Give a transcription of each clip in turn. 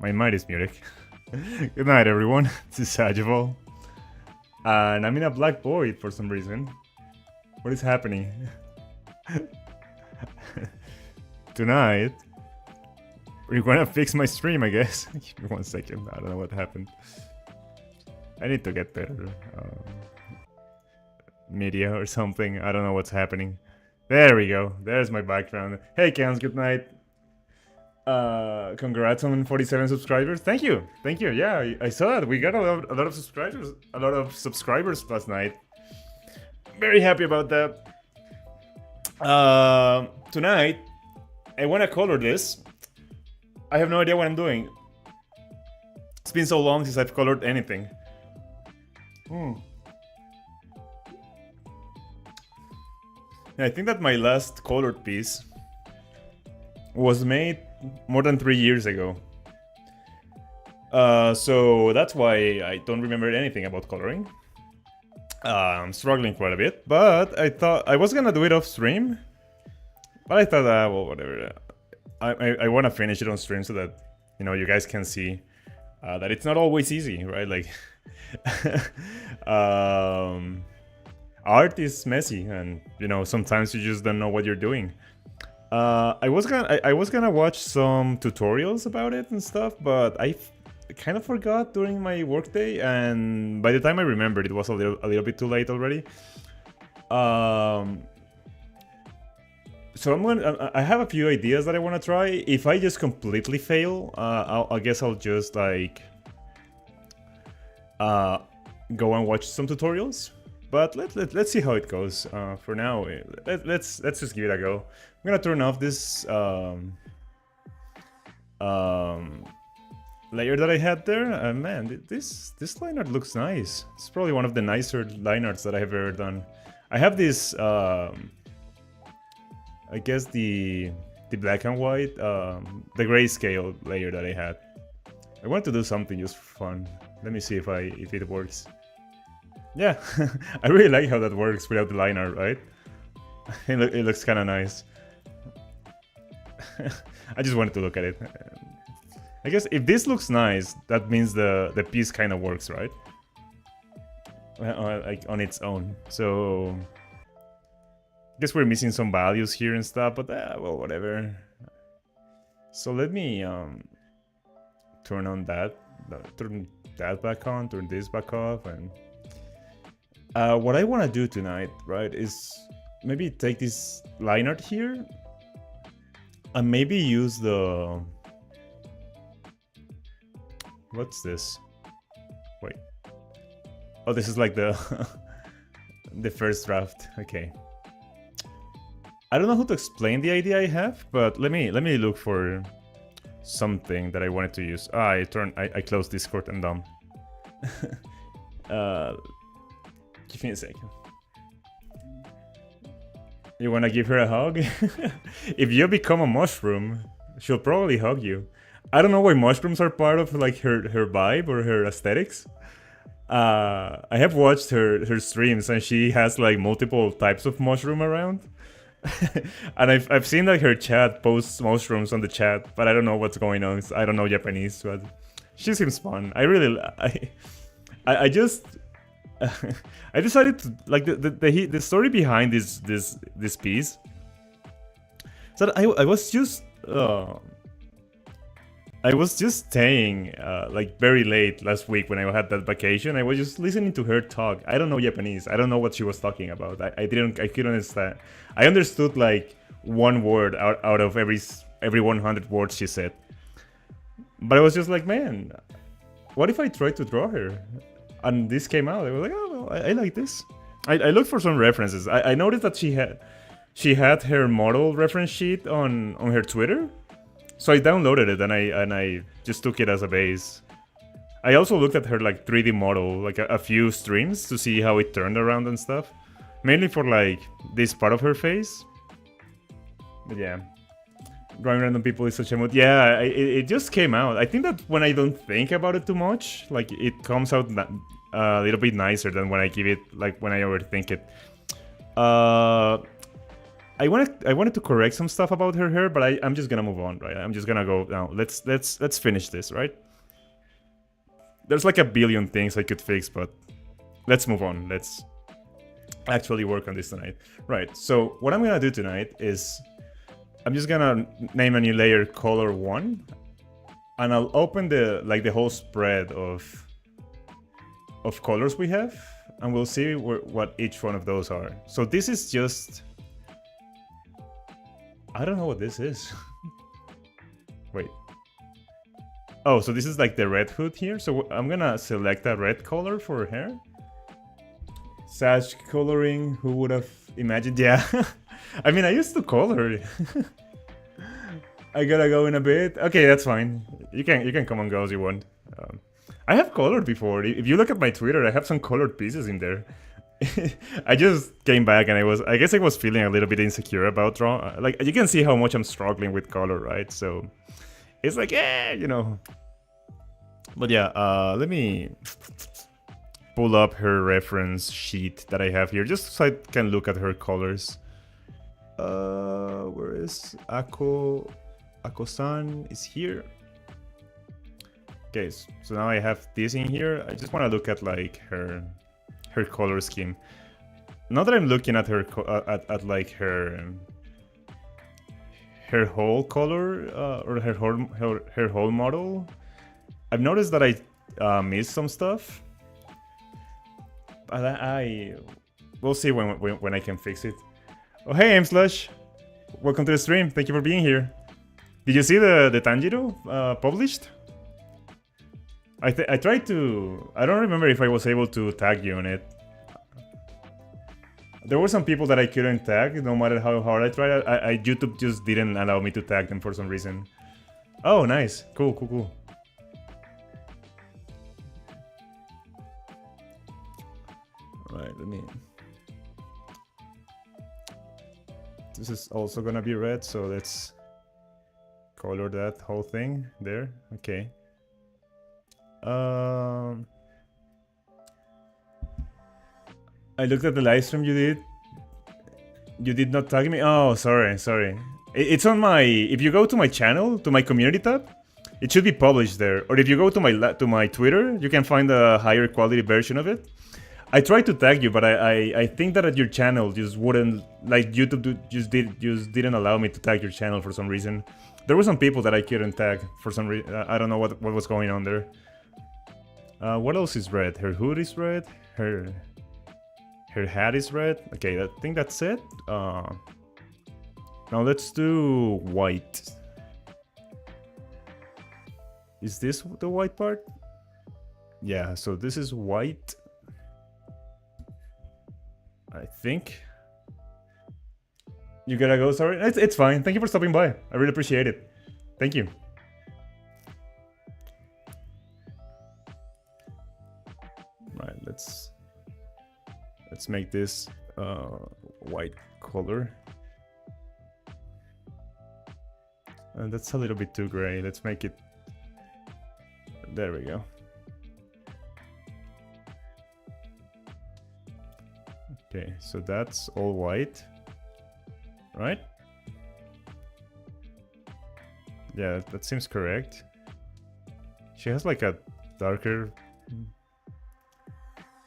My mind is muted. Good night, everyone. This is Sajaval. And I'm in a black void for some reason. What is happening? Tonight, we're gonna fix my stream, I guess. Give me 1 second. I don't know what happened. I need to get better media or something. I don't know what's happening. There we go. There's my background. Hey, Cans, good night. Congrats on 47 subscribers. Thank you. Thank you. Yeah, I saw that. We got a lot of subscribers. A lot of subscribers last night. Very happy about that. Tonight, I want to color this. I have no idea what I'm doing. It's been so long since I've colored anything. I think that my last colored piece was made more than 3 years ago. So that's why I don't remember anything about coloring. I'm struggling quite a bit, but I thought I was gonna do it off stream. But I thought, well, whatever. I want to finish it on stream so that, you know, you guys can see that it's not always easy, right? Like, art is messy, and you know, sometimes you just don't know what you're doing. I was gonna watch some tutorials about it and stuff, but I kind of forgot during my workday, and by the time I remembered, it was a little bit too late already. So I have a few ideas that I want to try. If I just completely fail, I guess I'll just like go and watch some tutorials. But let's see how it goes. For now, let's just give it a go. I'm gonna turn off this layer that I had there. Man, this line art looks nice. It's probably one of the nicer line arts that I have ever done. I have this, I guess the black and white, the grayscale layer that I had. I wanted to do something just for fun. Let me see if it works. Yeah, I really like how that works without the line art, right? It looks kind of nice. I just wanted to look at it. I guess if this looks nice, that means the piece kind of works, right? Like on its own. So I guess we're missing some values here and stuff, but well, whatever. So let me turn on that, turn that back on, turn this back off, and what I want to do tonight, right, is maybe take this line art here and maybe use the... What's this? Wait. Oh, this is like the the first draft. Okay. I don't know how to explain the idea I have, but let me look for something that I wanted to use. I closed Discord and dumb. Give me a second. You wanna give her a hug? If you become a mushroom, she'll probably hug you. I don't know why mushrooms are part of like her vibe or her aesthetics. I have watched her streams and she has like multiple types of mushroom around. And I've seen like her chat posts mushrooms on the chat, but I don't know what's going on. I don't know Japanese, but she seems fun. I just I decided to like the story behind this piece. So I was just staying like very late last week when I had that vacation. I was just listening to her talk. I don't know Japanese. I don't know what she was talking about. I couldn't understand. I understood like one word out of every 100 words she said. But I was just like, man, what if I tried to draw her? And this came out. I was like, oh, well, I like this. I looked for some references. I noticed that she had her model reference sheet on her Twitter. So I downloaded it and I just took it as a base. I also looked at her like 3D model, like a few streams to see how it turned around and stuff. Mainly for like this part of her face. But yeah. Drawing random people is such a mood. Yeah, it just came out. I think that when I don't think about it too much, like it comes out a little bit nicer than when I give it, like when I overthink it. wanted to correct some stuff about her hair, but I'm just gonna move on, right? I'm just gonna go now. Let's finish this, right? There's like a billion things I could fix, but let's move on. Let's actually work on this tonight. Right, so what I'm gonna do tonight is I'm just gonna name a new layer color 1, and I'll open the whole spread of colors we have, and we'll see what each one of those are. So this is just, I don't know what this is. Wait. Oh, so this is like the red hood here. So I'm gonna select a red color for her hair. Sash coloring, who would have imagined? Yeah. I mean, I used to color. I gotta go in a bit. Okay, that's fine. You can come and go as you want. I have colored before. If you look at my Twitter, I have some colored pieces in there. I just came back and I guess I was feeling a little bit insecure about drawing. Like, you can see how much I'm struggling with color, right? So it's like, yeah, you know. But yeah, let me pull up her reference sheet that I have here, just so I can look at her colors. Where is Ako? Ako-san is here. Okay, so now I have this in here. I just want to look at like her color scheme. Now that I'm looking at her at like her whole color or her whole model, I've noticed that I missed some stuff. But we'll see when I can fix it. Oh hey, M-Slush, welcome to the stream. Thank you for being here. Did you see the Tanjiro published? I tried to. I don't remember if I was able to tag you on it. There were some people that I couldn't tag, no matter how hard I tried. YouTube just didn't allow me to tag them for some reason. Oh, nice, cool. Right, let me. This is also gonna be red, so let's color that whole thing there. Okay. I looked at the live stream you did. You did not tag me? Oh, sorry. It's on my... If you go to my channel, to my community tab, it should be published there. Or if you go to my Twitter, you can find a higher quality version of it. I tried to tag you, but I think that at your channel just wouldn't... Like, YouTube just didn't allow me to tag your channel for some reason. There were some people that I couldn't tag for some reason. I don't know what was going on there. What else is red? Her hood is red. Her hat is red. Okay, I think that's it. Now let's do white. Is this the white part? Yeah, so this is white. I think. You gotta go, sorry? It's fine. Thank you for stopping by. I really appreciate it. Thank you. Right, let's make this white color. And that's a little bit too gray. Let's make it... There we go. Okay, so that's all white, right? Yeah, that seems correct. She has like a darker...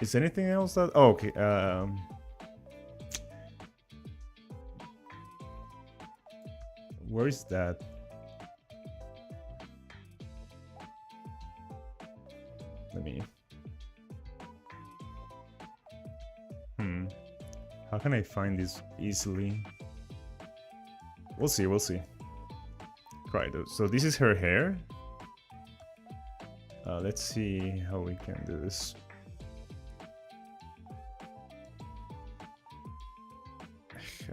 Is anything else that... Oh, okay, where is that? Let me... How can I find this easily? We'll see. Right, so this is her hair. Let's see how we can do this.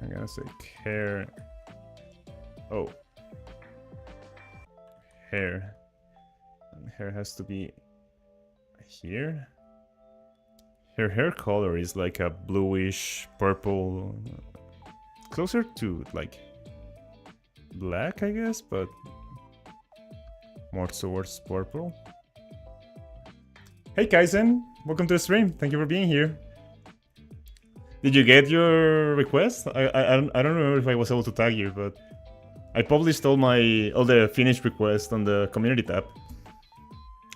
I'm gonna say hair. Oh. Hair. And hair has to be here. Her hair color is like a bluish purple, closer to like black, I guess, but more towards purple. Hey Kaizen, welcome to the stream. Thank you for being here. Did you get your request? I don't remember if I was able to tag you, but I published all the finished requests on the community tab.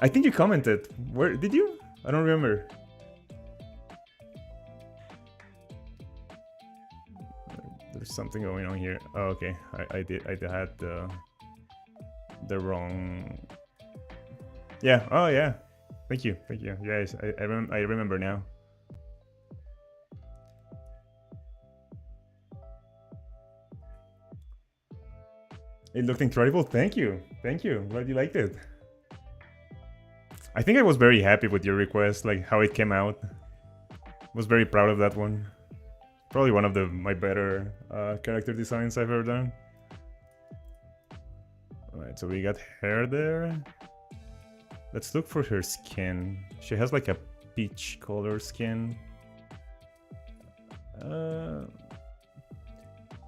I think you commented. Where did you? I don't remember. There's something going on here. Oh, okay. I had the wrong. Yeah. Oh, yeah. Thank you. Yes, I remember now. It looked incredible. Thank you. Glad you liked it. I think I was very happy with your request, like how it came out. Was very proud of that one. Probably one of my better character designs I've ever done. Alright, so we got hair there. Let's look for her skin. She has like a peach color skin. I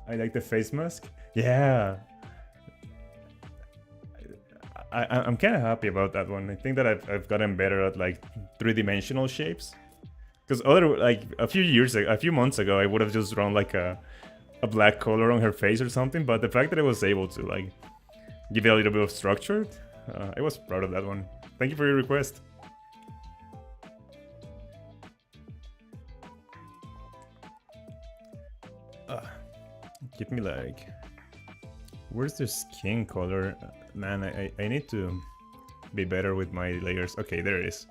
like the face mask. Yeah. I'm kind of happy about that one. I think that I've gotten better at like 3-dimensional shapes. Because a few months ago, I would have just drawn like a black color on her face or something. But the fact that I was able to like give it a little bit of structure, I was proud of that one. Thank you for your request. Give me like, where's the skin color? Man, I need to be better with my layers. Okay, there it is.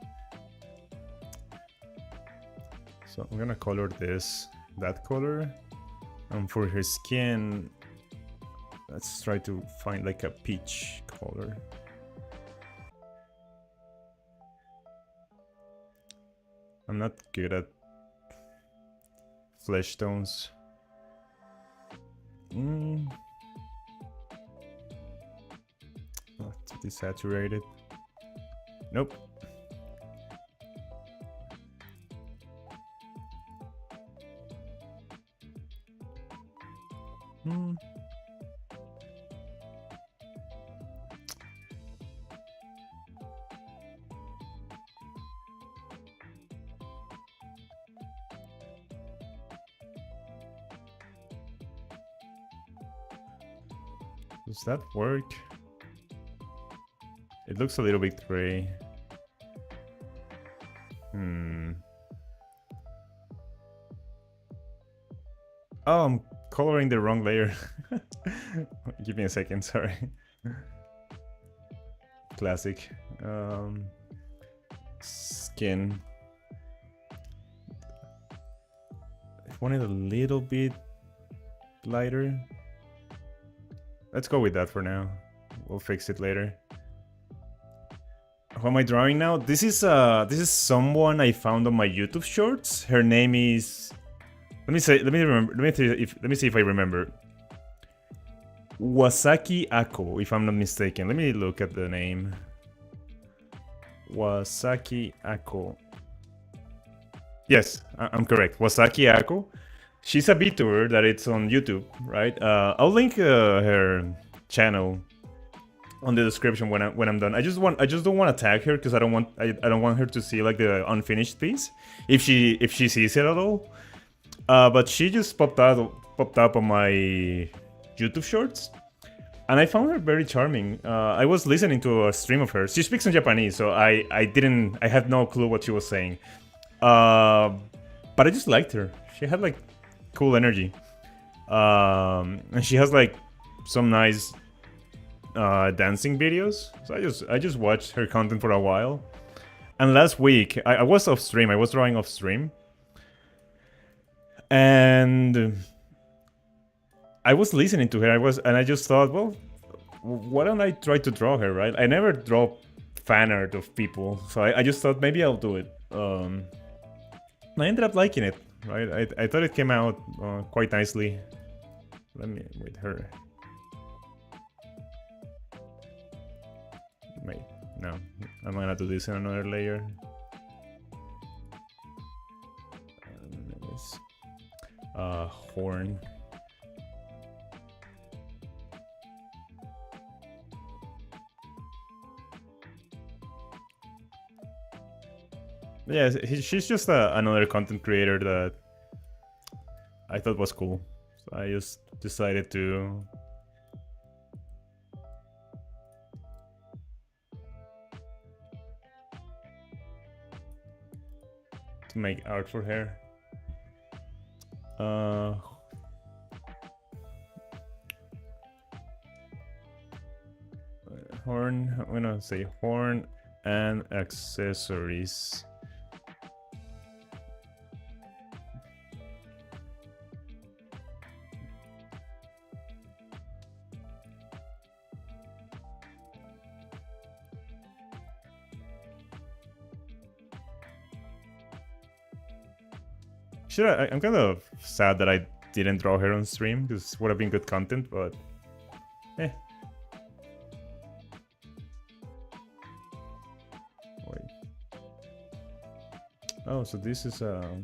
So I'm gonna color that color. And for her skin, let's try to find like a peach color. I'm not good at flesh tones. Not desaturated. Nope. Does that work? It looks a little bit gray. Oh, I'm coloring the wrong layer. Give me a second, sorry. Classic. Skin. I want it a little bit lighter. Let's go with that for now. We'll fix it later. Who am I drawing now? This is someone I found on my YouTube shorts. Her name is. Let me see if I remember. Wazaki Ako, if I'm not mistaken. Let me look at the name. Wazaki Ako. Yes, I'm correct. Wazaki Ako. She's a VTuber that it's on YouTube, right? I'll link her channel on the description when I'm done. I just don't want to tag her because I don't want her to see like the unfinished piece if she sees it at all. But she just popped up on my YouTube shorts, and I found her very charming. I was listening to a stream of hers. She speaks in Japanese, so I had no clue what she was saying. But I just liked her. She had like cool energy, and she has like some nice dancing videos. So I just watched her content for a while. And last week I was off stream. I was drawing off stream, and I was listening to her. I just thought, well, why don't I try to draw her, right? I never draw fan art of people, so I just thought maybe I'll do it. I ended up liking it, right? I thought it came out quite nicely. Let me with her. Wait, no, I'm gonna do this in another layer. Horn. Yeah, she's just another content creator that I thought was cool. So I just decided to make art for her. Horn, I'm gonna say horn and accessories. I'm kind of sad that I didn't draw her on stream, because it would have been good content, but eh. Wait. Oh, so this is okay.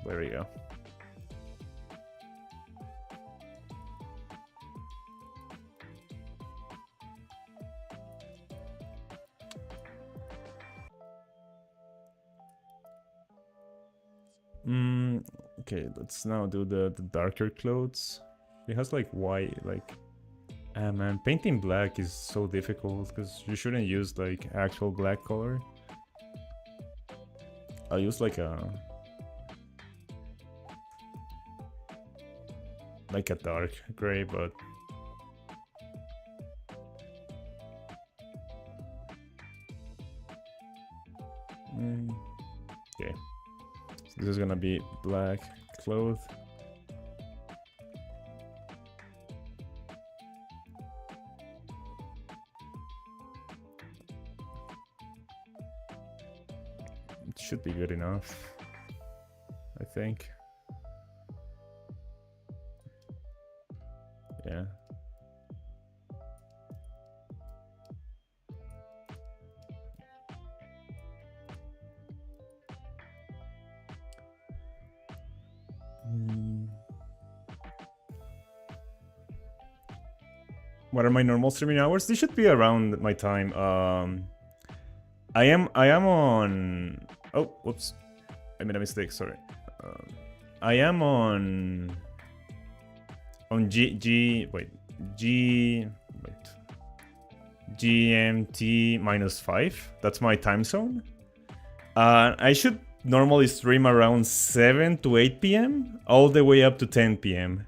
There we go. Okay, let's now do the darker clothes. It has like white, like... Ah man, painting black is so difficult because you shouldn't use like actual black color. I'll use like a dark gray, but okay. So this is gonna be black clothes. It should be good enough, I think. Yeah. What are my normal streaming hours? They should be around my time. I am on... Oh, whoops. I made a mistake, sorry. I am on GMT -5. That's my time zone. I should normally stream around 7 to 8 p.m. all the way up to 10 p.m.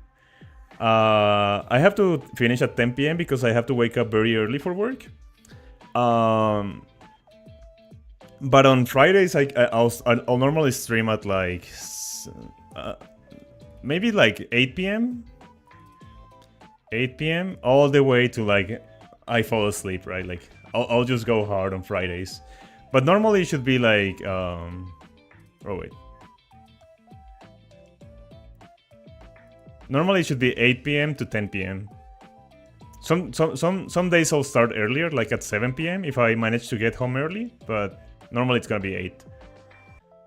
I have to finish at 10 p.m. because I have to wake up very early for work. But on Fridays, I'll normally stream at like maybe like 8 p.m. 8 p.m. all the way to like I fall asleep, right? Like I'll just go hard on Fridays. But normally it should be like oh wait. Normally it should be 8 p.m. to 10 p.m. Some days I'll start earlier, like at 7 p.m. if I manage to get home early, but normally it's gonna be 8.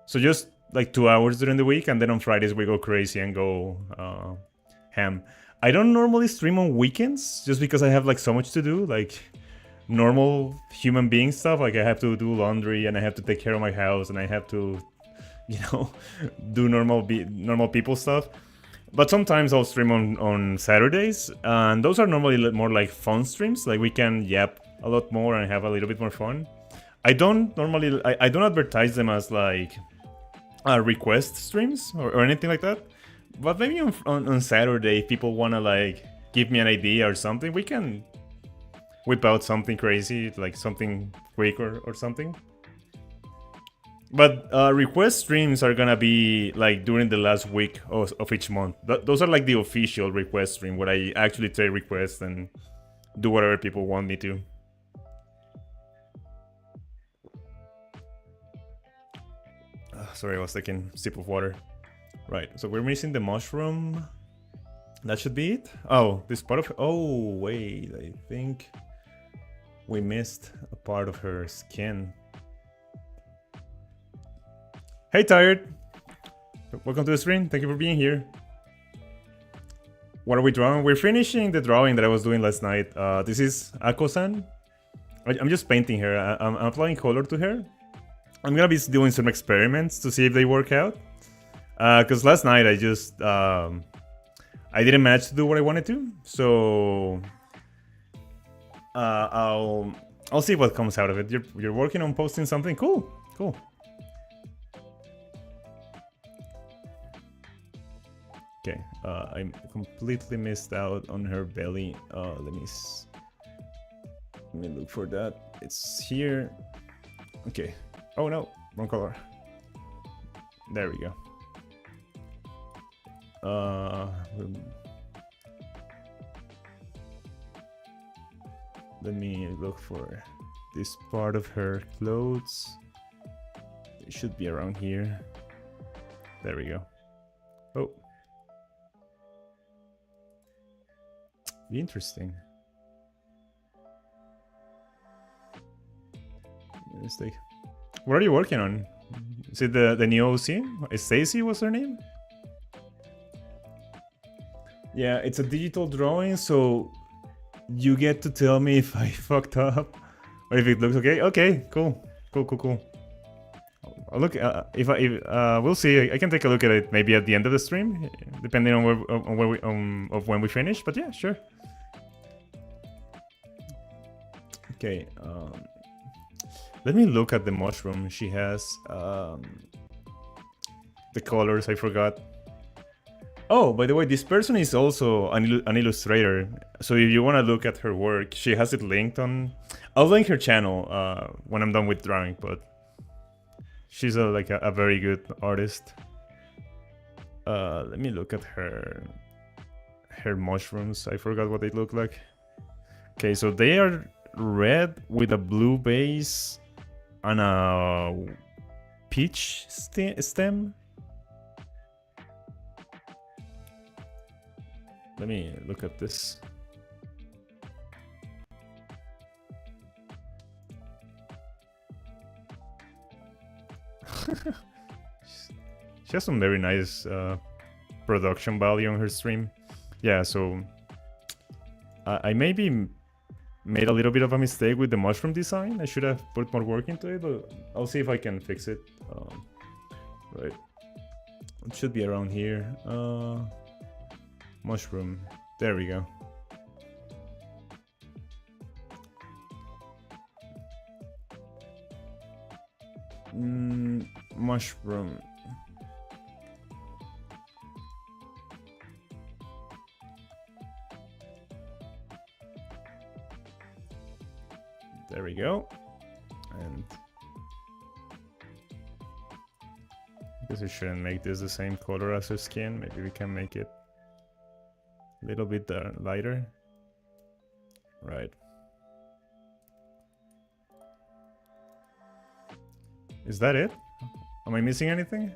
So just like 2 hours during the week, and then on Fridays we go crazy and go ham. I don't normally stream on weekends just because I have like so much to do, like normal human being stuff. Like I have to do laundry and I have to take care of my house and I have to, you know, do normal people stuff. But sometimes I'll stream on Saturdays, and those are normally more like fun streams. Like we can yap a lot more and have a little bit more fun. I don't normally, I don't advertise them as like request streams or anything like that. But maybe on Saturday, if people wanna like give me an idea or something, we can whip out something crazy, like something quick or something. But request streams are gonna be like during the last week of each month. Those are like the official request stream where I actually take requests and do whatever people want me to. Sorry, I was taking a sip of water. Right, so we're missing the mushroom. That should be it. Oh, this part of... Oh, wait, I think we missed a part of her skin. Hey, Tired. Welcome to the stream. Thank you for being here. What are we drawing? We're finishing the drawing that I was doing last night. This is Ako-san. I'm just painting her. I'm applying color to her. I'm gonna be doing some experiments to see if they work out. Because last night I just I didn't manage to do what I wanted to. So I'll see what comes out of it. You're working on posting something cool. Cool. Okay, I completely missed out on her belly. Let me look for that. It's here. Okay. Oh no, wrong color. There we go. Let me look for this part of her clothes. It should be around here. There we go. Oh. Interesting. Mistake. What are you working on? Is it the new OC? Stacy was her name? Yeah, it's a digital drawing, so you get to tell me if I fucked up or if it looks okay. Okay, cool. I'll look. We'll see. I can take a look at it maybe at the end of the stream, depending on when we finish. But yeah, sure. Okay. Let me look at the mushroom she has. The colors I forgot. Oh, by the way, this person is also an illustrator. So if you want to look at her work, she has it linked on. I'll link her channel when I'm done with drawing. But she's like a very good artist. Let me look at her mushrooms. I forgot what they look like. Okay, so they are red with a blue base and a peach stem. Let me look at this. She has some very nice production value on her stream. Yeah, so I maybe made a little bit of a mistake with the mushroom design. I should have put more work into it, but I'll see if I can fix it. Right. It should be around here. Mushroom. There we go. Mushroom. There we go. And I guess we shouldn't make this the same color as her skin. Maybe we can make it a little bit lighter. Right. Is that it? Am I missing anything?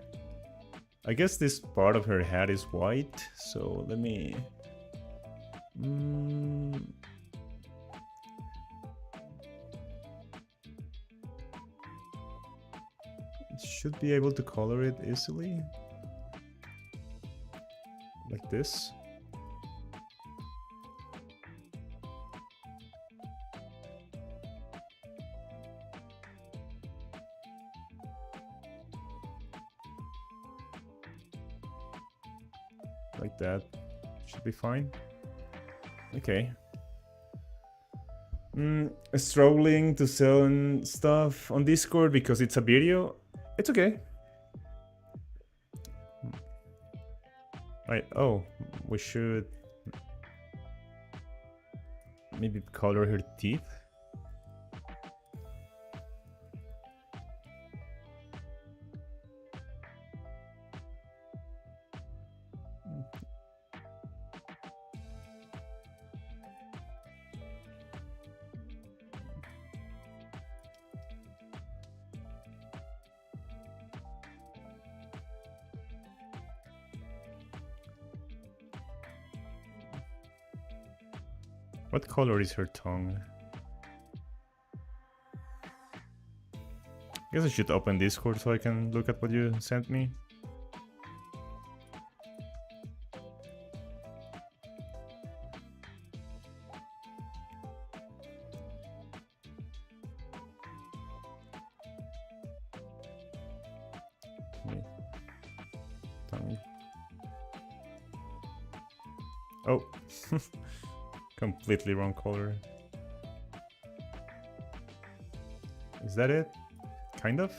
I guess this part of her hat is white, so let me... Should be able to color it easily. Like this. Like that. Should be fine. Okay. Struggling to sell stuff on Discord because it's a video. It's okay. Right. Oh, we should maybe color her teeth. What color is her tongue? I guess I should open Discord so I can look at what you sent me. Oh, completely wrong color. Is that it? Kind of?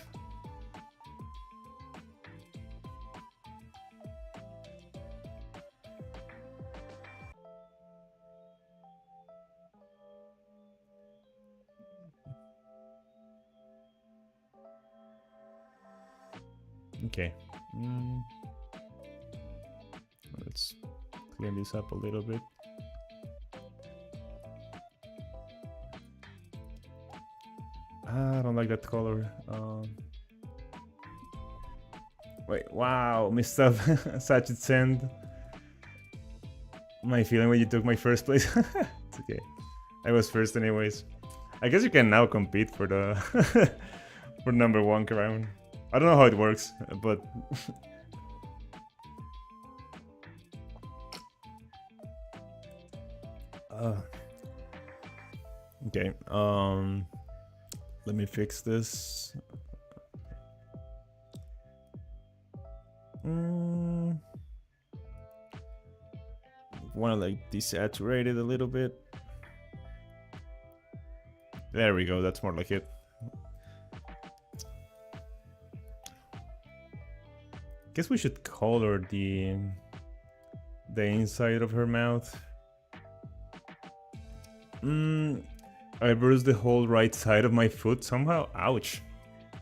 Okay. Let's clean this up a little bit. I don't like that color. Wait, wow, messed up. Such a send. My feeling when you took my first place. It's okay. I was first anyways. I guess you can now compete for the for #1 crown. I don't know how it works, but okay. Let me fix this. Want to like desaturate it a little bit. There we go. That's more like it. Guess we should color the inside of her mouth. I bruised the whole right side of my foot somehow. Ouch.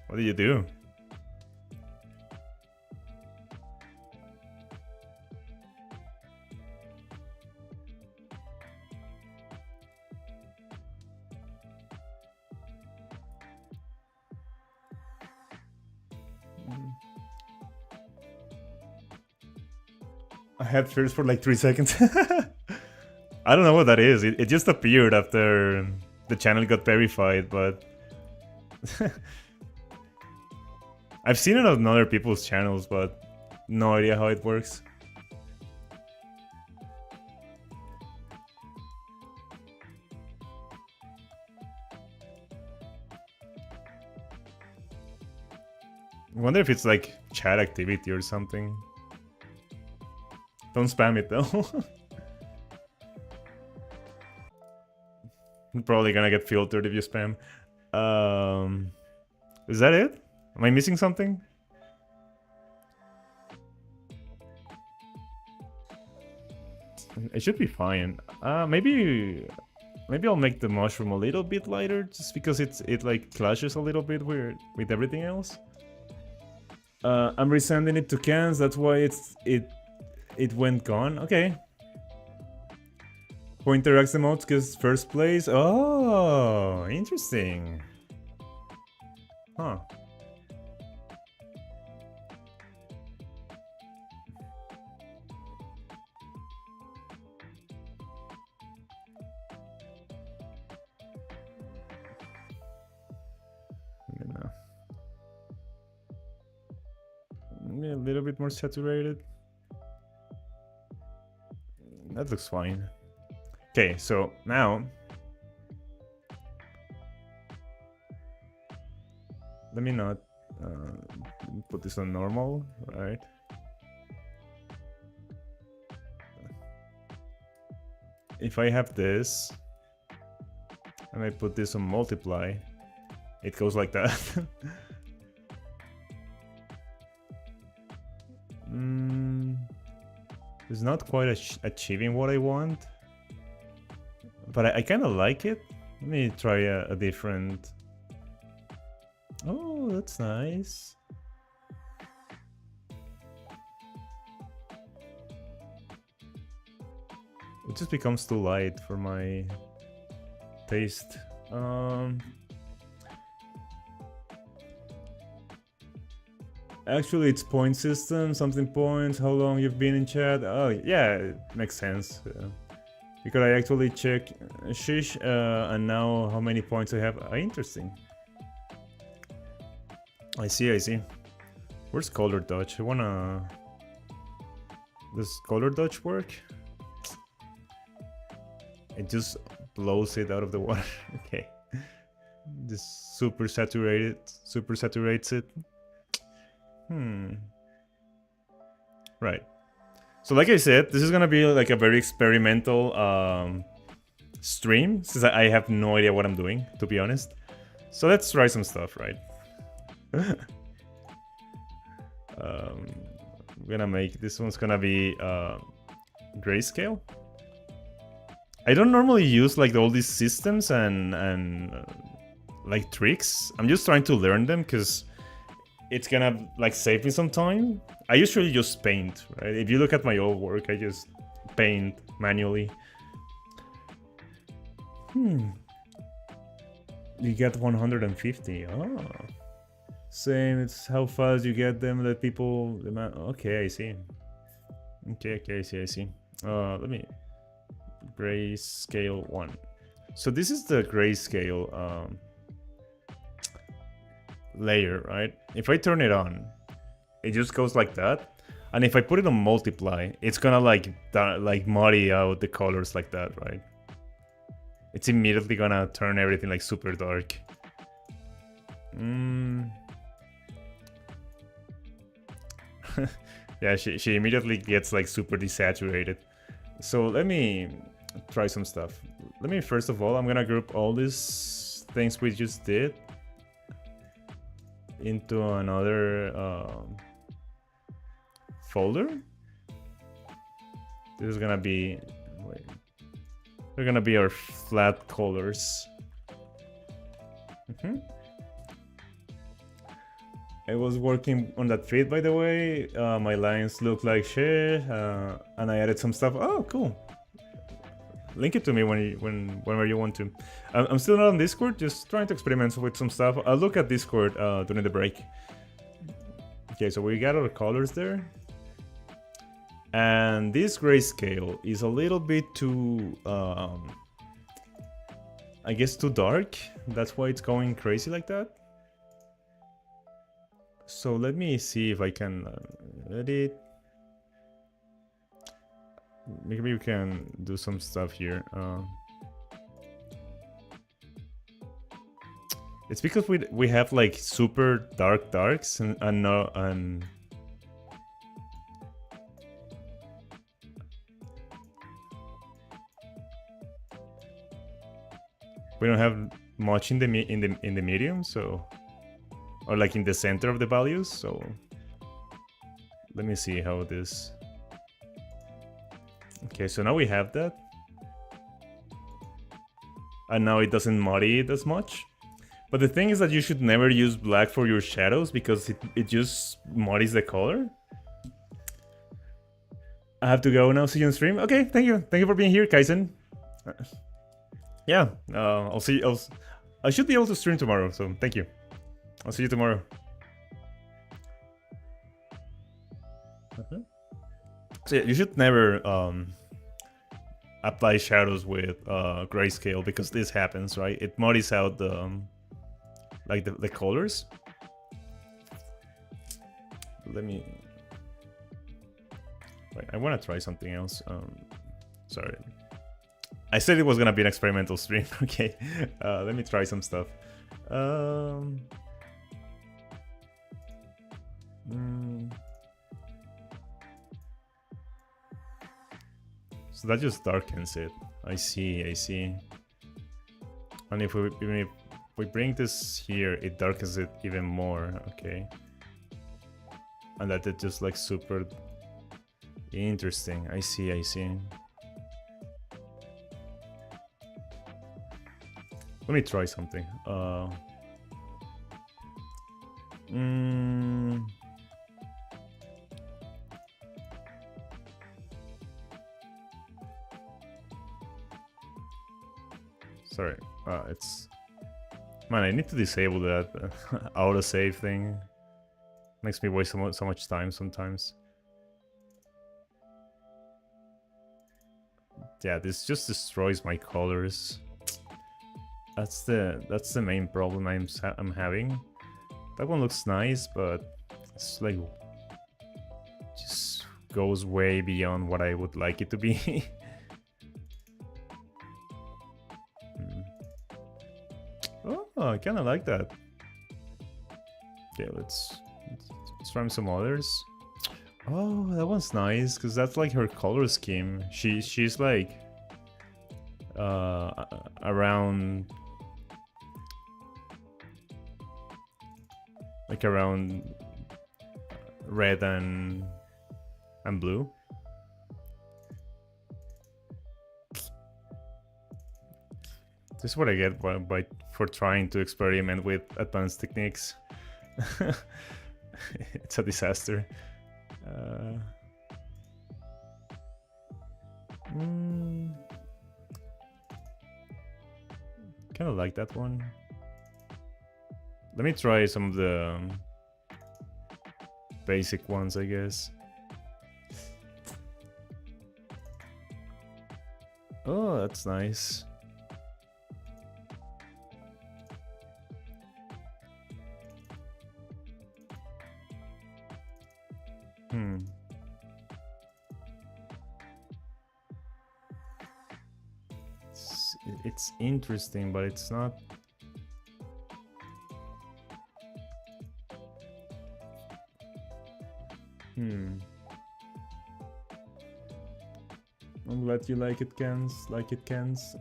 What did you do? I had fears for like 3 seconds. I don't know what that is. It just appeared after the channel got verified, but I've seen it on other people's channels, but no idea how it works. I wonder if it's like chat activity or something. Don't spam it though. I'm probably gonna get filtered if you spam. Is that it? Am I missing something? It should be fine. Maybe I'll make the mushroom a little bit lighter, just because it like clashes a little bit with everything else. I'm resending it to cans. That's why it went gone. Okay. Who interacts the most gets first place. Oh, interesting. Huh. A little bit more saturated. That looks fine. Okay, so now let me not put this on normal, right? If I have this and I put this on multiply, it goes like that. It's not quite achieving what I want, but I kind of like it. Let me try a different. Oh, that's nice. It just becomes too light for my taste. Actually, it's point system, something points, how long you've been in chat. Oh, yeah, it makes sense. Because I actually check Shish, and now how many points I have. Interesting. I see. Where's color dodge? I wanna... Does color dodge work? It just blows it out of the water. Okay. Just super saturates it. Right. So like I said, this is gonna be like a very experimental stream, since I have no idea what I'm doing, to be honest. So let's try some stuff, right? I'm gonna make this one's gonna be grayscale. I don't normally use like all these systems and like tricks. I'm just trying to learn them because it's gonna like save me some time. I usually just paint, right? If you look at my old work, I just paint manually. You get 150. Oh. Same, it's how fast you get them, let people... Okay, I see. Okay, I see. Let me... Grayscale 1. So this is the grayscale layer, right? If I turn it on, it just goes like that. And if I put it on multiply, it's gonna like muddy out the colors like that, right? It's immediately gonna turn everything like super dark. Yeah, she immediately gets like super desaturated. So let me try some stuff. Let me first of all, I'm gonna group all these things we just did into another folder. This is gonna be, wait, they're gonna be our flat colors. I was working on that feed, by the way. My lines look like shit, and I added some stuff. Oh, cool. Link it to me whenever you want to. I'm still not on Discord, just trying to experiment with some stuff. I'll look at Discord during the break. Okay, so we got our colors there. And this grayscale is a little bit too, I guess, too dark. That's why it's going crazy like that. So let me see if I can edit. Maybe we can do some stuff here. It's because we have like super darks and we don't have much in the medium, so, or like in the center of the values. So let me see how this. Okay, so now we have that, and now it doesn't muddy it as much. But the thing is that you should never use black for your shadows because it just muddies the color. I have to go now. See you on stream. Okay, thank you for being here, Kaizen. Yeah, I'll see. I should be able to stream tomorrow, so thank you. I'll see you tomorrow. So yeah, you should never apply shadows with grayscale because this happens, right? It muddies out the like the colors. Let me. Wait, I want to try something else. Sorry. I said it was gonna be an experimental stream. Okay, let me try some stuff. So that just darkens it. I see. And if we bring this here, it darkens it even more. Okay. And that it just like super interesting. I see. Let me try something. Sorry, it's... Man, I need to disable that autosave thing. Makes me waste so much time sometimes. Yeah, this just destroys my colors. That's the main problem I'm having. That one looks nice, but it's like just goes way beyond what I would like it to be. Oh, I kind of like that. Okay, let's try some others. Oh, that one's nice because that's like her color scheme. She's around around red and blue. This is what I get for trying to experiment with advanced techniques. It's a disaster. Kind of like that one. Let me try some of the basic ones, I guess. Oh, that's nice. It's interesting, but it's not. I'm glad you like it, Kens. Like it, Kens.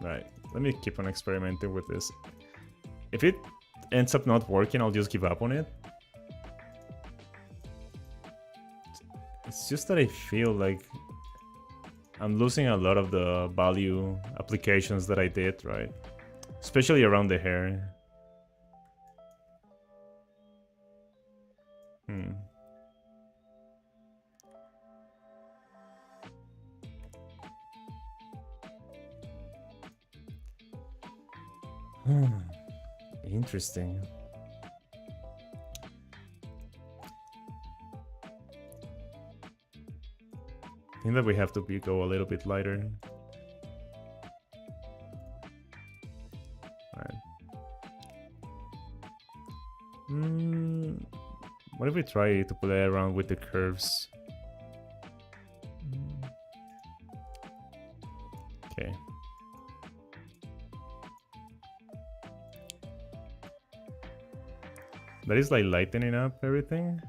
Right. Let me keep on experimenting with this. If it ends up not working, I'll just give up on it. It's just that I feel like I'm losing a lot of the value applications that I did, right? Especially around the hair. Interesting. I think that we have to go a little bit lighter. Alright. What if we try to play around with the curves? Okay. That is like lightening up everything.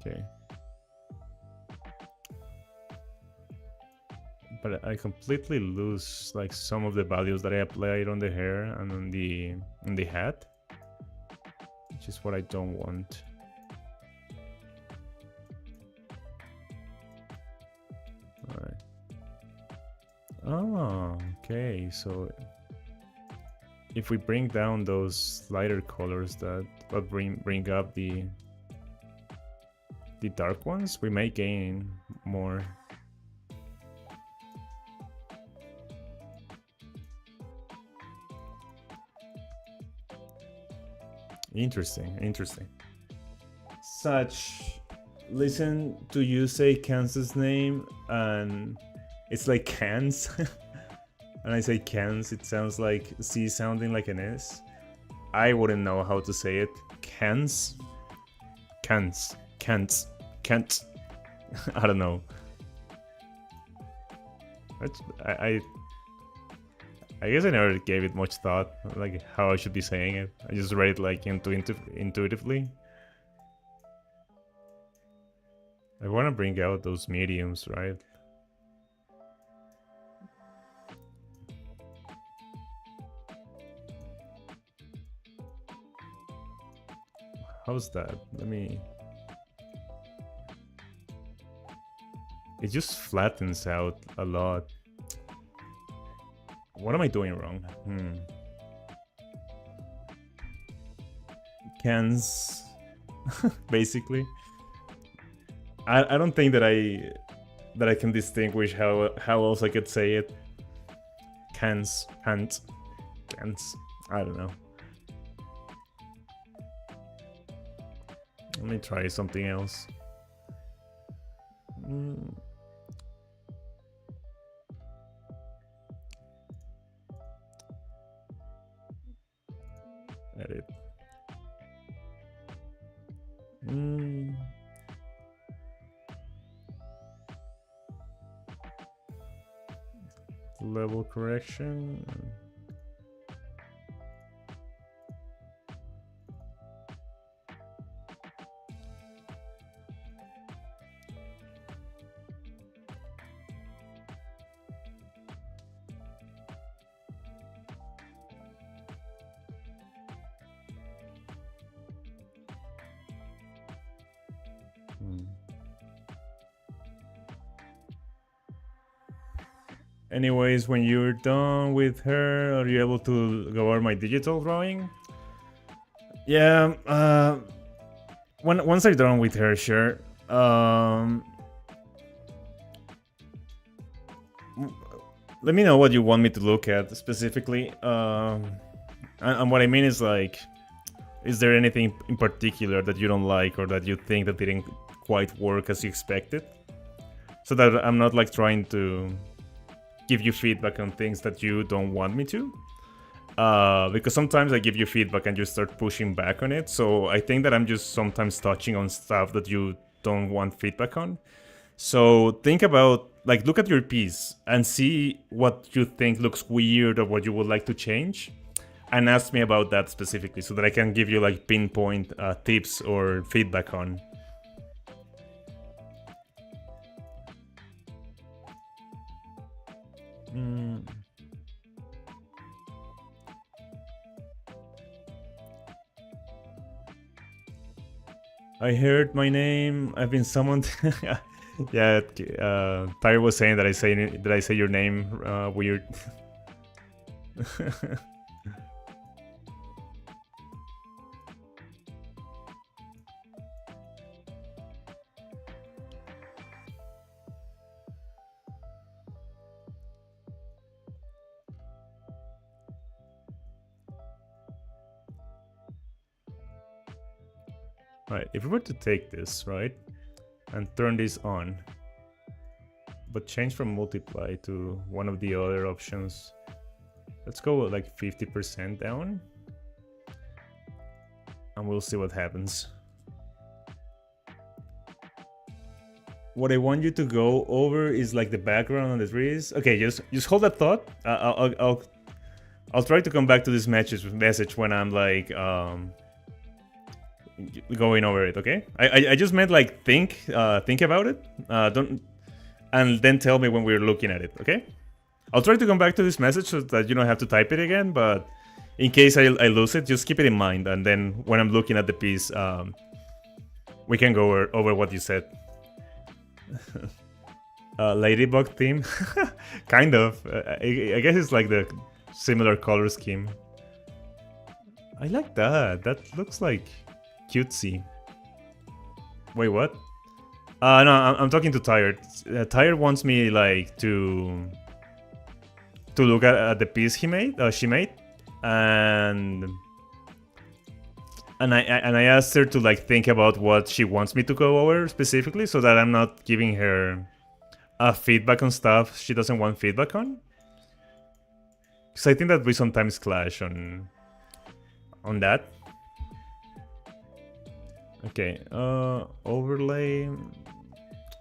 Okay. But I completely lose like some of the values that I applied on the hair and on the hat, which is what I don't want. Alright. Oh, okay. So if we bring down those lighter colors that bring up the dark ones, we may gain more. Interesting, interesting. Such, listen to you say Kansas name and it's like cans. And I say cans, it sounds like C sounding like an S. I wouldn't know how to say it. Cans? Cans. Cans. Cans. I don't know. I guess I never gave it much thought, like how I should be saying it. I just read it like intuitively. I want to bring out those mediums, right? How's that? Let me... It just flattens out a lot. What am I doing wrong? Cans, basically. I don't think that I can distinguish how else I could say it. Cans, pants, cans. I don't know. Let me try something else. Edit. Mm. Level correction. Anyways, when you're done with her, are you able to go over my digital drawing? Yeah, once I'm done with her, sure. Let me know what you want me to look at specifically. And what I mean is like, is there anything in particular that you don't like or that you think that didn't quite work as you expected? So that I'm not like trying to give you feedback on things that you don't want me to. Because sometimes I give you feedback and you start pushing back on it. So I think that I'm just sometimes touching on stuff that you don't want feedback on. So think about, like, look at your piece and see what you think looks weird or what you would like to change. And ask me about that specifically so that I can give you like pinpoint tips or feedback on. I heard my name. I've been summoned. Yeah, Tyre was saying that I say your name weird. Right, if we were to take this, right, and turn this on, but change from multiply to one of the other options, let's go like 50% down, and we'll see what happens. What I want you to go over is like the background on the trees. Okay, just hold that thought. I'll try to come back to this message when I'm like going over it. Okay, I just meant like think about it. Don't, and then tell me when we're looking at it. Okay, I'll try to come back to this message so that you don't have to type it again. But in case I lose it, just keep it in mind. And then when I'm looking at the piece, we can go over what you said. Ladybug theme, kind of. I guess it's like the similar color scheme. I like that. That looks like cutesy. Wait, what? No, I'm talking to Tired. Tired wants me like to look at the piece she made, and I asked her to like think about what she wants me to go over specifically, so that I'm not giving her feedback on stuff she doesn't want feedback on. Because I think that we sometimes clash on that. Okay, overlay.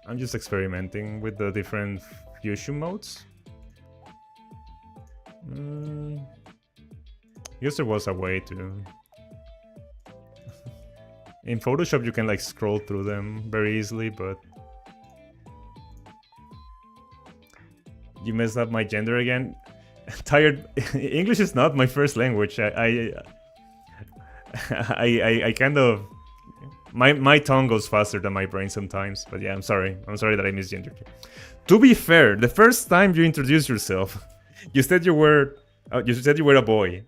I'm just experimenting with the different fusion modes. I guess there was a way to. In Photoshop, you can like scroll through them very easily, but you messed up my gender again. Tired. English is not my first language. I kind of my tongue goes faster than my brain sometimes. But yeah, I'm sorry. I'm sorry that I misgendered you. To be fair, the first time you introduced yourself, you said you were a boy.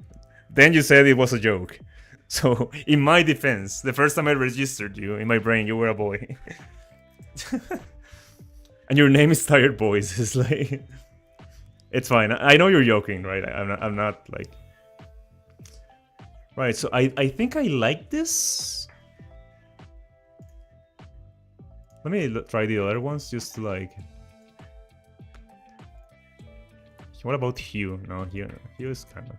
Then you said it was a joke. So, in my defense, the first time I registered you in my brain, you were a boy. And your name is Tired Boys. It's like, it's fine. I know you're joking, right? I'm not like. Right. So I think I like this. Let me try the other ones just to like. What about hue? No, hue is kind of.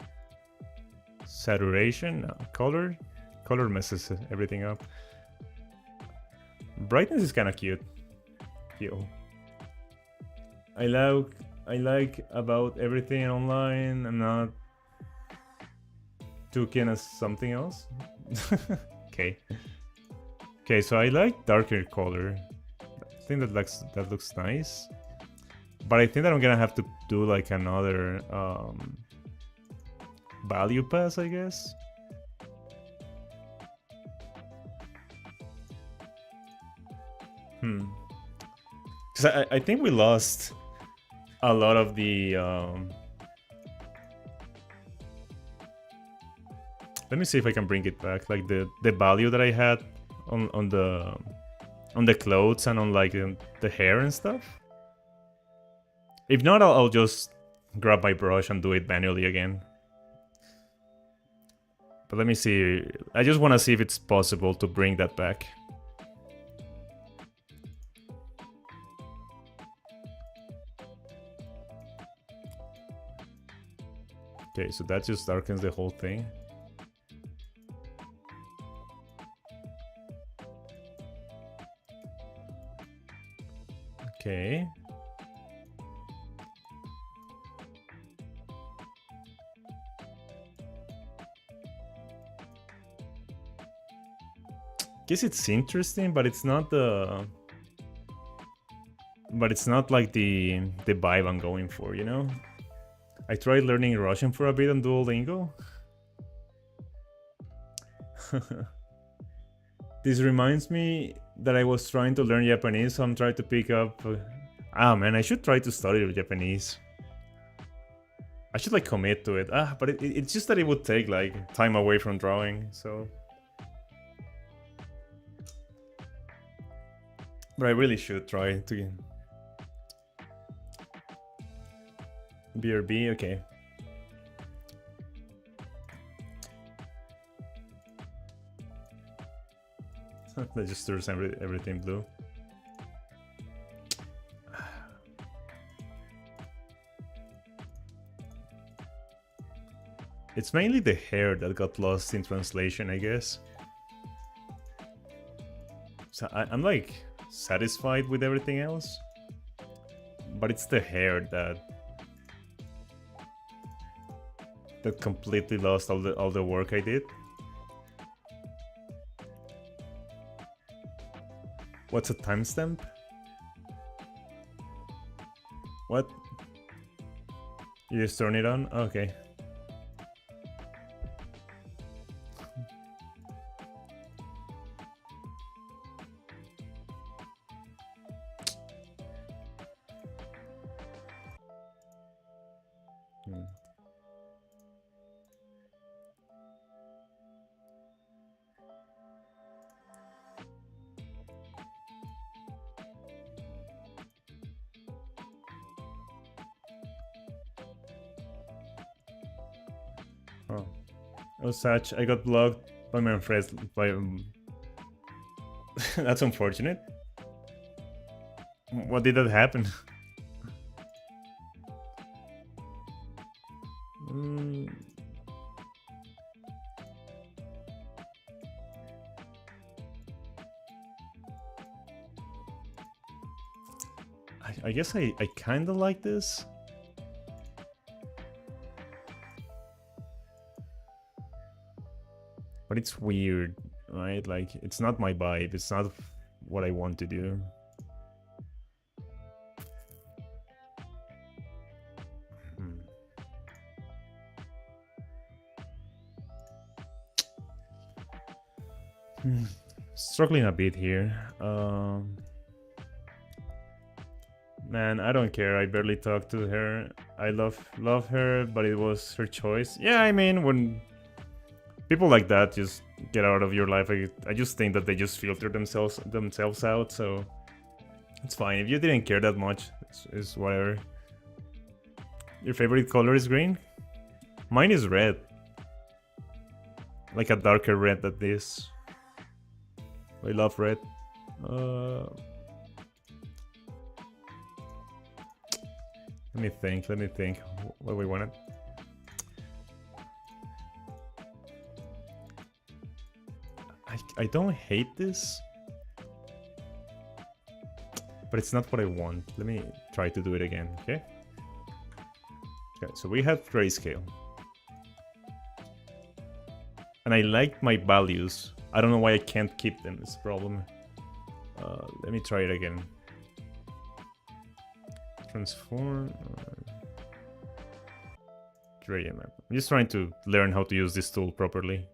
Saturation, no. Color messes everything up. Brightness is kind of cute. Yo. I like about everything online. I'm not too keen as something else. Okay. Okay, so I like darker color. I think that looks nice. But I think that I'm gonna have to do like another value pass, I guess. Because I think we lost a lot of the let me see if I can bring it back, like the value that I had on the clothes and on like the hair and stuff. If not, I'll just grab my brush and do it manually again. But let me see. I just want to see if it's possible to bring that back. Okay, so that just darkens the whole thing. Okay. Guess it's interesting, but it's not the... But it's not like the vibe I'm going for, you know? I tried learning Russian for a bit on Duolingo. This reminds me that I was trying to learn Japanese, so I'm trying to pick up... Ah man, I should try to study Japanese. I should like commit to it. But it's just that it would take like time away from drawing, so... But I really should try to... BRB, okay. That just turns everything blue. It's mainly the hair that got lost in translation, I guess. So I'm like satisfied with everything else, but it's the hair that completely lost all the work I did. What's a timestamp? What? You just turn it on? Okay. Oh, such. I got blocked by my friends. That's unfortunate. What did that happen? I guess I kind of like this. But it's weird, right? Like, it's not my vibe. It's not what I want to do. Struggling a bit here. Man, I don't care. I barely talk to her. I love her, but it was her choice. Yeah, I mean, when people like that just get out of your life, I just think that they just filter themselves out, so it's fine. If you didn't care that much, it's whatever. Your favorite color is green? Mine is red. Like a darker red than this. I love red. Let me think. What we wanted. I don't hate this. but it's not what I want. Let me try to do it again, okay? Okay, so we have grayscale. And I like my values. I don't know why I can't keep them, it's a problem. Let me try it again. Transform. Gradient map. I'm just trying to learn how to use this tool properly.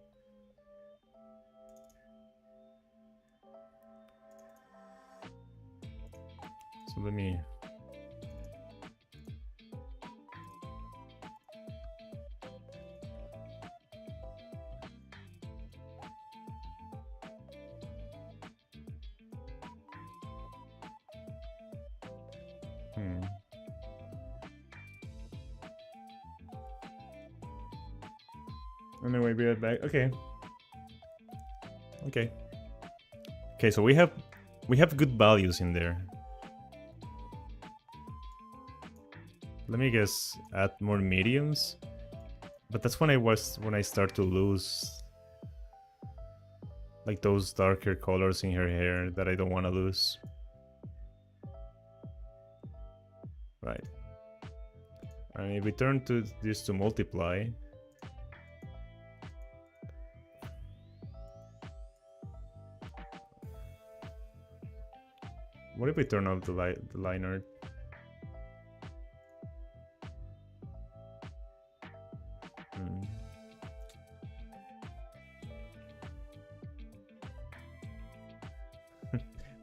So let me... Anyway, be right back. Okay. Okay. Okay, so we have good values in there. Let me guess, add more mediums. But that's when I start to lose like those darker colors in her hair that I don't want to lose. Right. And if we turn to this to multiply, what if we turn off the line art?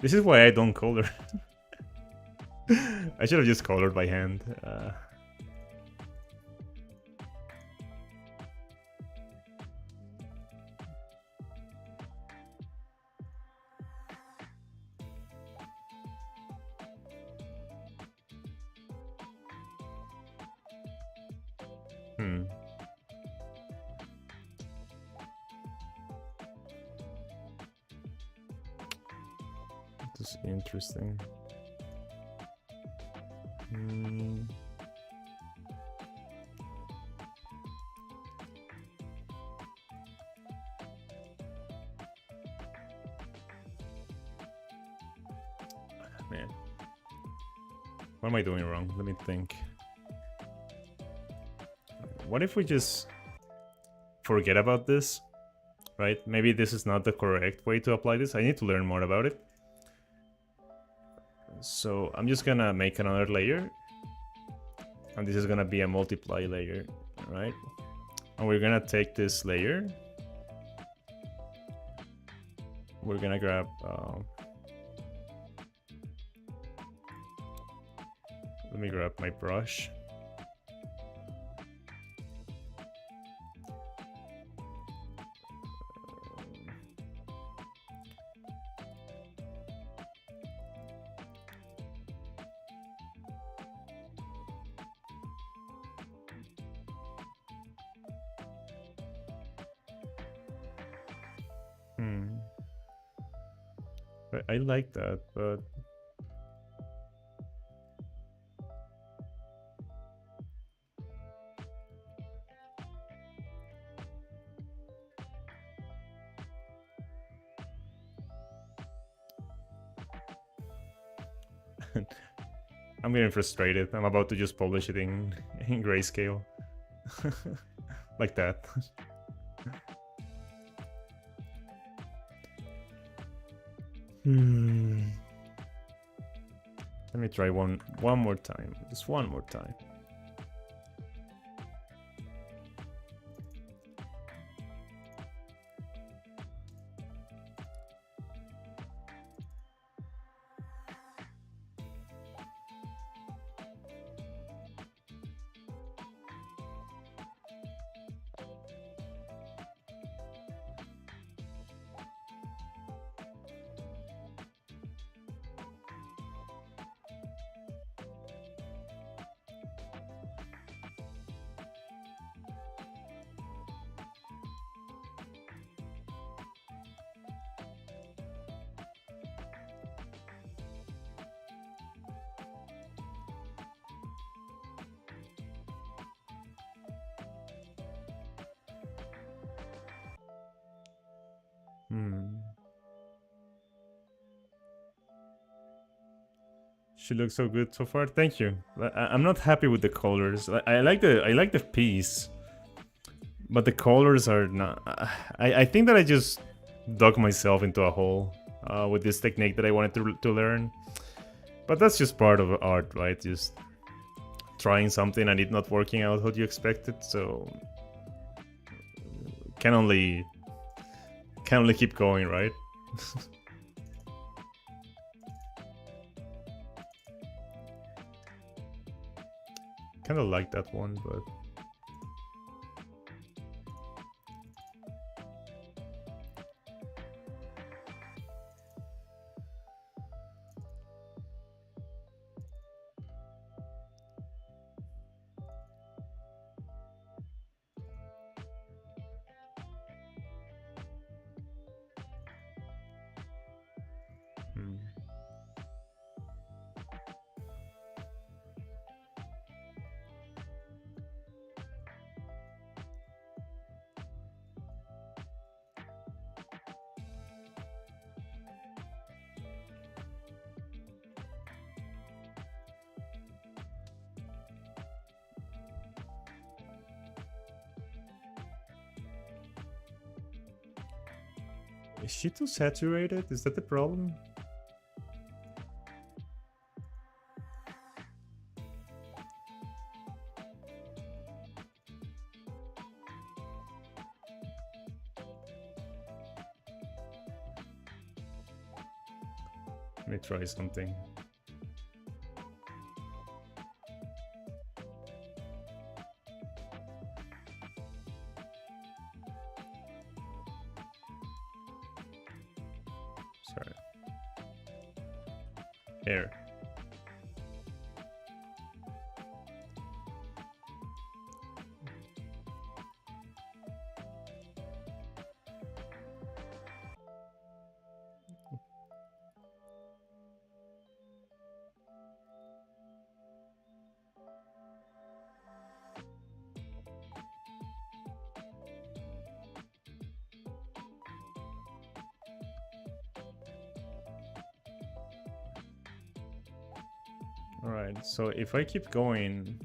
This is why I don't color. I should have just colored by hand. This is interesting. Man, what am I doing wrong? Let me think. What if we just forget about this? Right? Maybe this is not the correct way to apply this. I need to learn more about it. So I'm just gonna make another layer, and this is gonna be a multiply layer, right? And we're gonna take this layer, we're gonna grab let me grab my brush. I like that, but I'm getting frustrated. I'm about to just publish it in grayscale. Like that. Let me try one more time. Just one more time. She looks so good so far. Thank you. I'm not happy with the colors. I like the piece, but the colors are not. I think that I just dug myself into a hole with this technique that I wanted to learn. But that's just part of art, right? Just trying something and it not working out how you expected. So can only keep going, right? Kind of like that one, but is she too saturated? Is that the problem? Let me try something. Sorry. Here. Alright, so if I keep going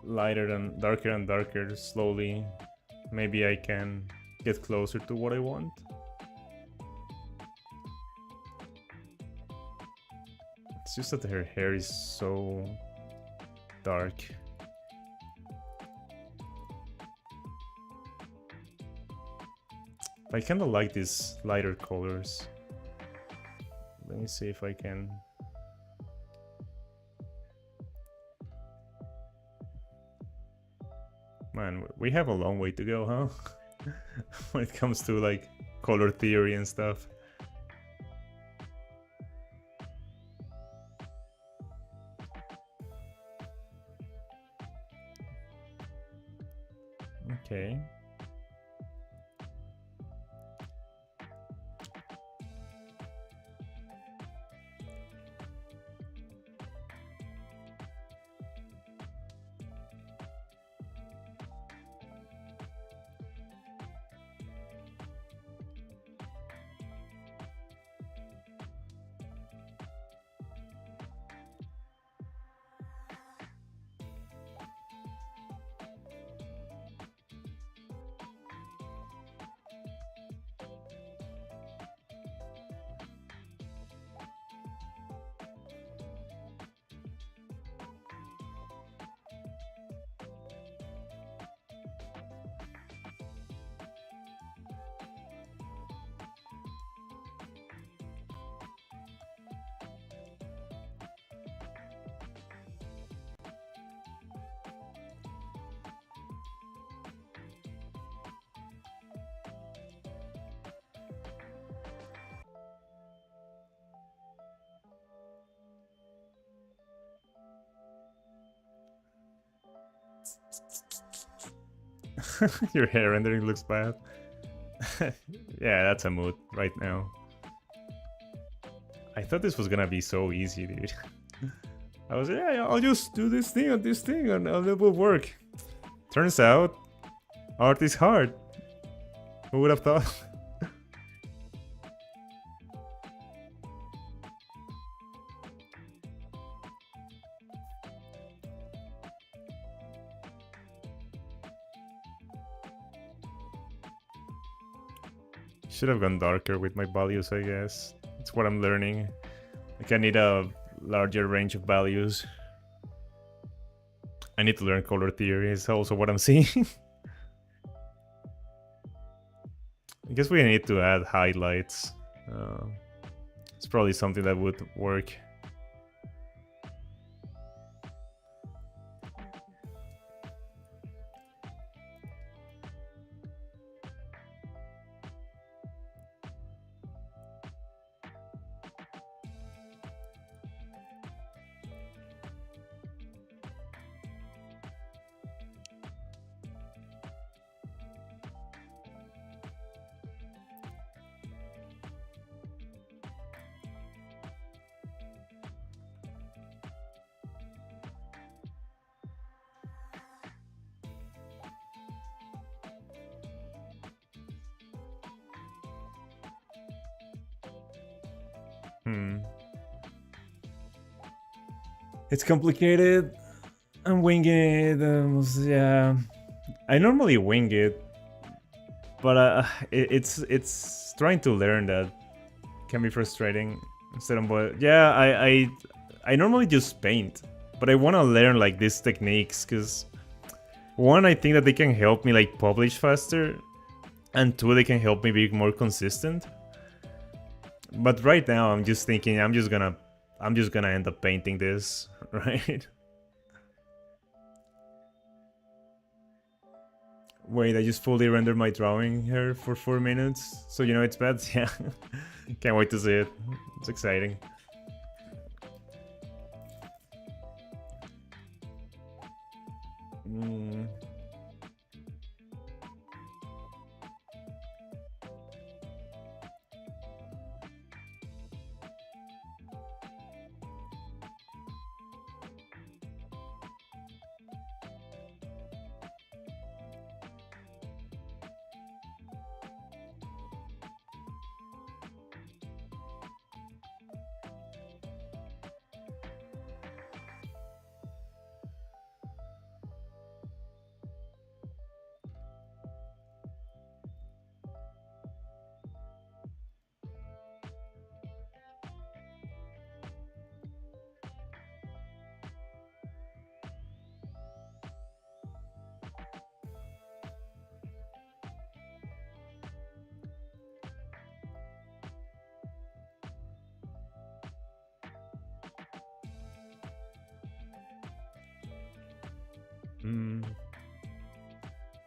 lighter and darker slowly, maybe I can get closer to what I want. It's just that her hair is so dark. I kinda like these lighter colors. Let me see if I can. Man, we have a long way to go, huh? When it comes to like color theory and stuff. Okay. Your hair rendering looks bad. Yeah, that's a mood right now. I thought this was gonna be so easy, dude. I was, yeah, I'll just do this thing and it will work. Turns out, art is hard. Who would have thought? Should have gone darker with my values, I guess. It's what I'm learning. Like I need a larger range of values. I need to learn color theory, is also what I'm seeing. I guess we need to add highlights. It's probably something that would work. It's complicated. I'm winging it. Yeah, I normally wing it, but it's trying to learn that can be frustrating. Instead of yeah, I normally just paint, but I want to learn like these techniques because one, I think that they can help me like publish faster, and two, they can help me be more consistent. But right now, I'm just thinking I'm just gonna end up painting this, right? Wait, I just fully rendered my drawing here for 4 minutes, so you know it's bad. Yeah, can't wait to see it. It's exciting.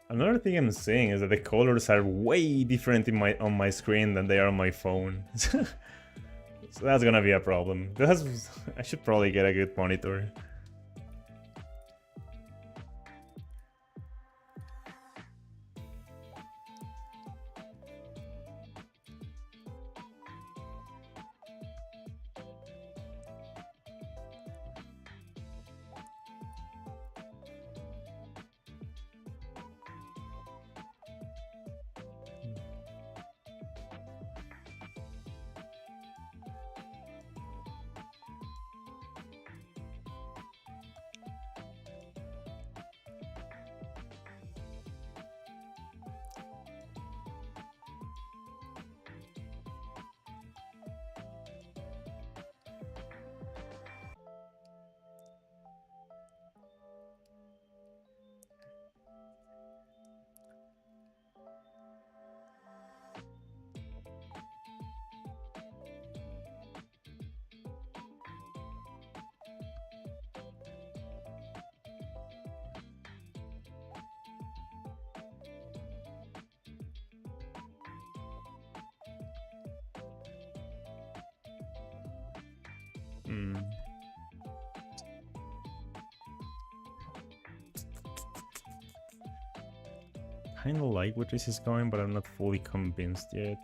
Another thing I'm seeing is that the colors are way different on my screen than they are on my phone. So that's gonna be a problem. I should probably get a good monitor. Kinda like where this is going, but I'm not fully convinced yet.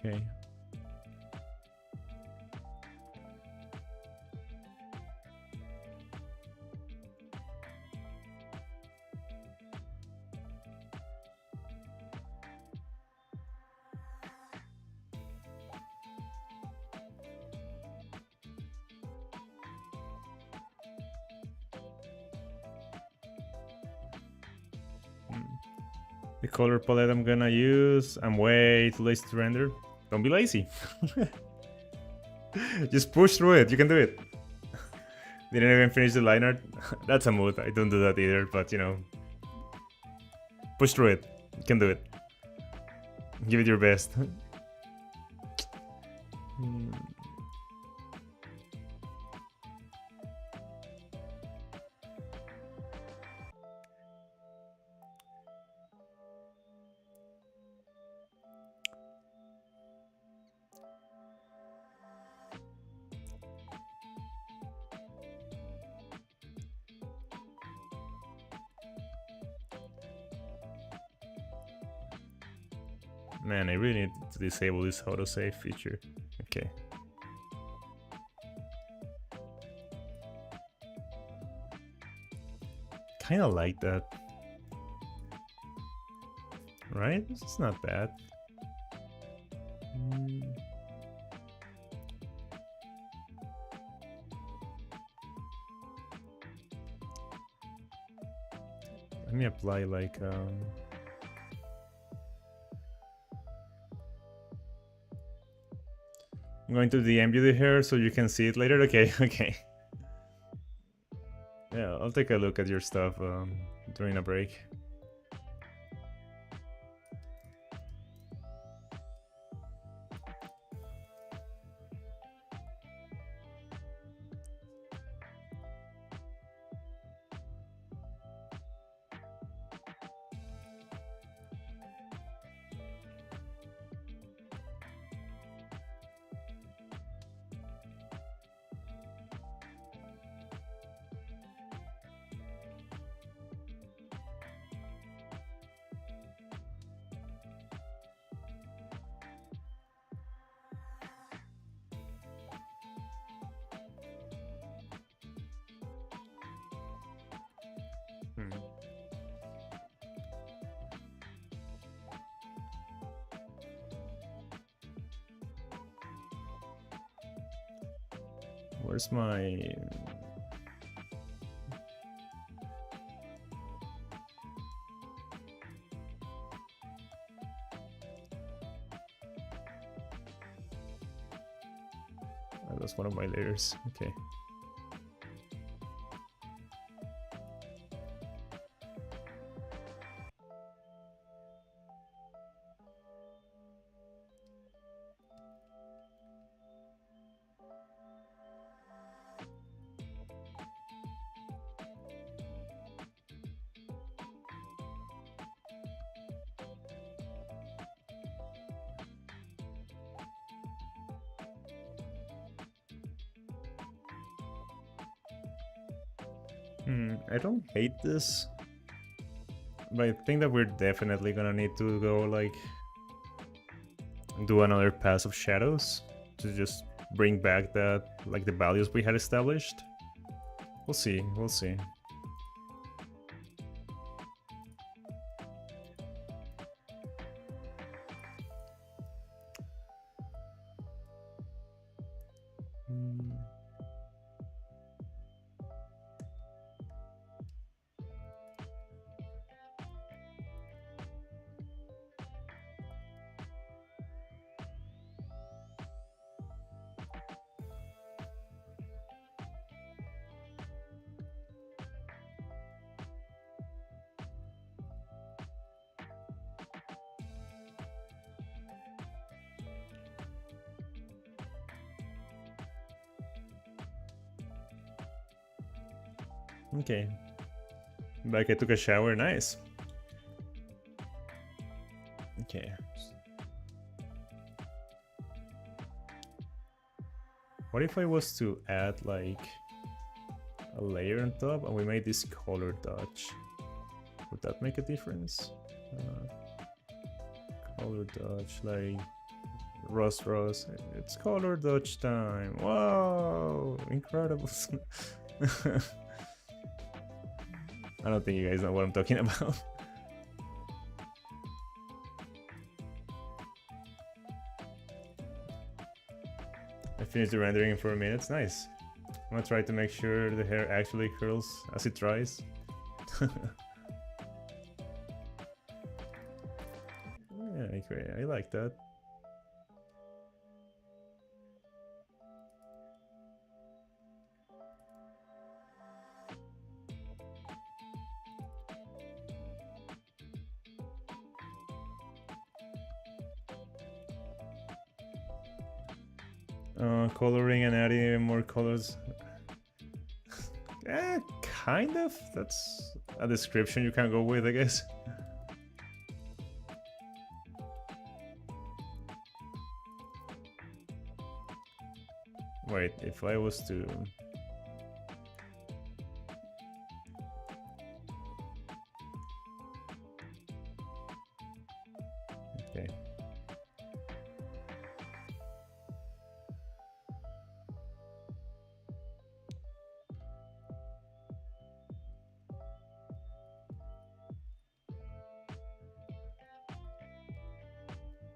Okay. The color palette I'm gonna use, I'm way too lazy to render. Don't be lazy. Just push through it, you can do it. Didn't even finish the line art. That's a mood, I don't do that either, but you know. Push through it, you can do it. Give it your best. Man, I really need to disable this autosave feature. Okay. Kinda like that. Right? This is not bad. Let me apply like I'm going to DM you the hair so you can see it later. Okay, okay. Yeah, I'll take a look at your stuff during a break. Where's my... Oh, that's one of my layers. Okay. I don't hate this, but I think that we're definitely gonna need to go like do another pass of shadows to just bring back that, like, the values we had established. We'll see, we'll see. Okay. Like I took a shower, nice. Okay. What if I was to add like a layer on top and we made this color dodge? Would that make a difference? Color dodge, like Ross. It's color dodge time. Wow, incredible. I don't think you guys know what I'm talking about. I finished the rendering in 4 minutes. Nice. I'm gonna try to make sure the hair actually curls as it dries. Yeah, great. I like that. Coloring and adding even more colors. Kind of. That's a description you can go with, I guess. Wait, if I was to... Okay.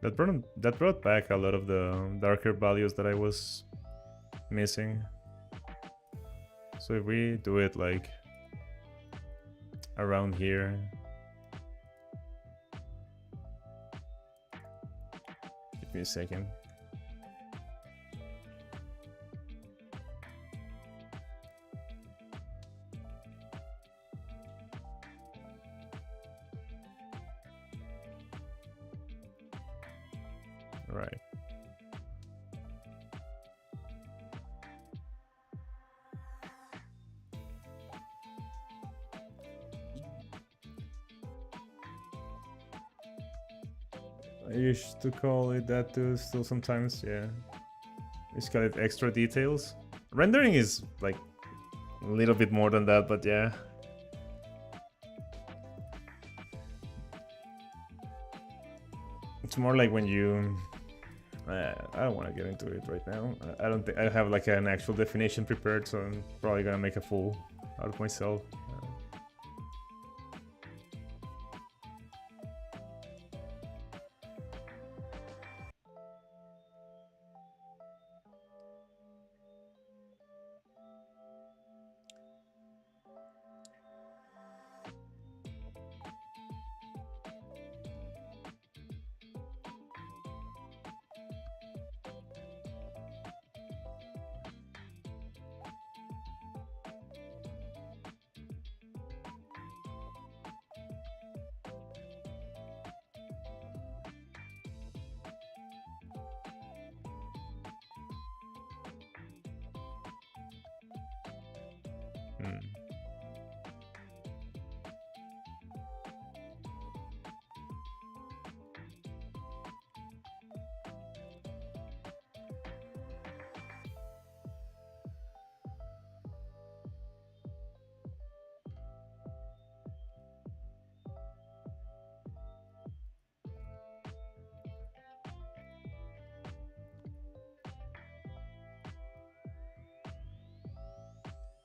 That brought back a lot of the darker values that I was missing. So if we do it like around here, give me a second. Right. I used to call it that too, still sometimes, yeah. It's got it extra details. Rendering is like a little bit more than that, but yeah. It's more like when you... I don't want to get into it right now. I don't think I have like an actual definition prepared, so I'm probably gonna make a fool out of myself.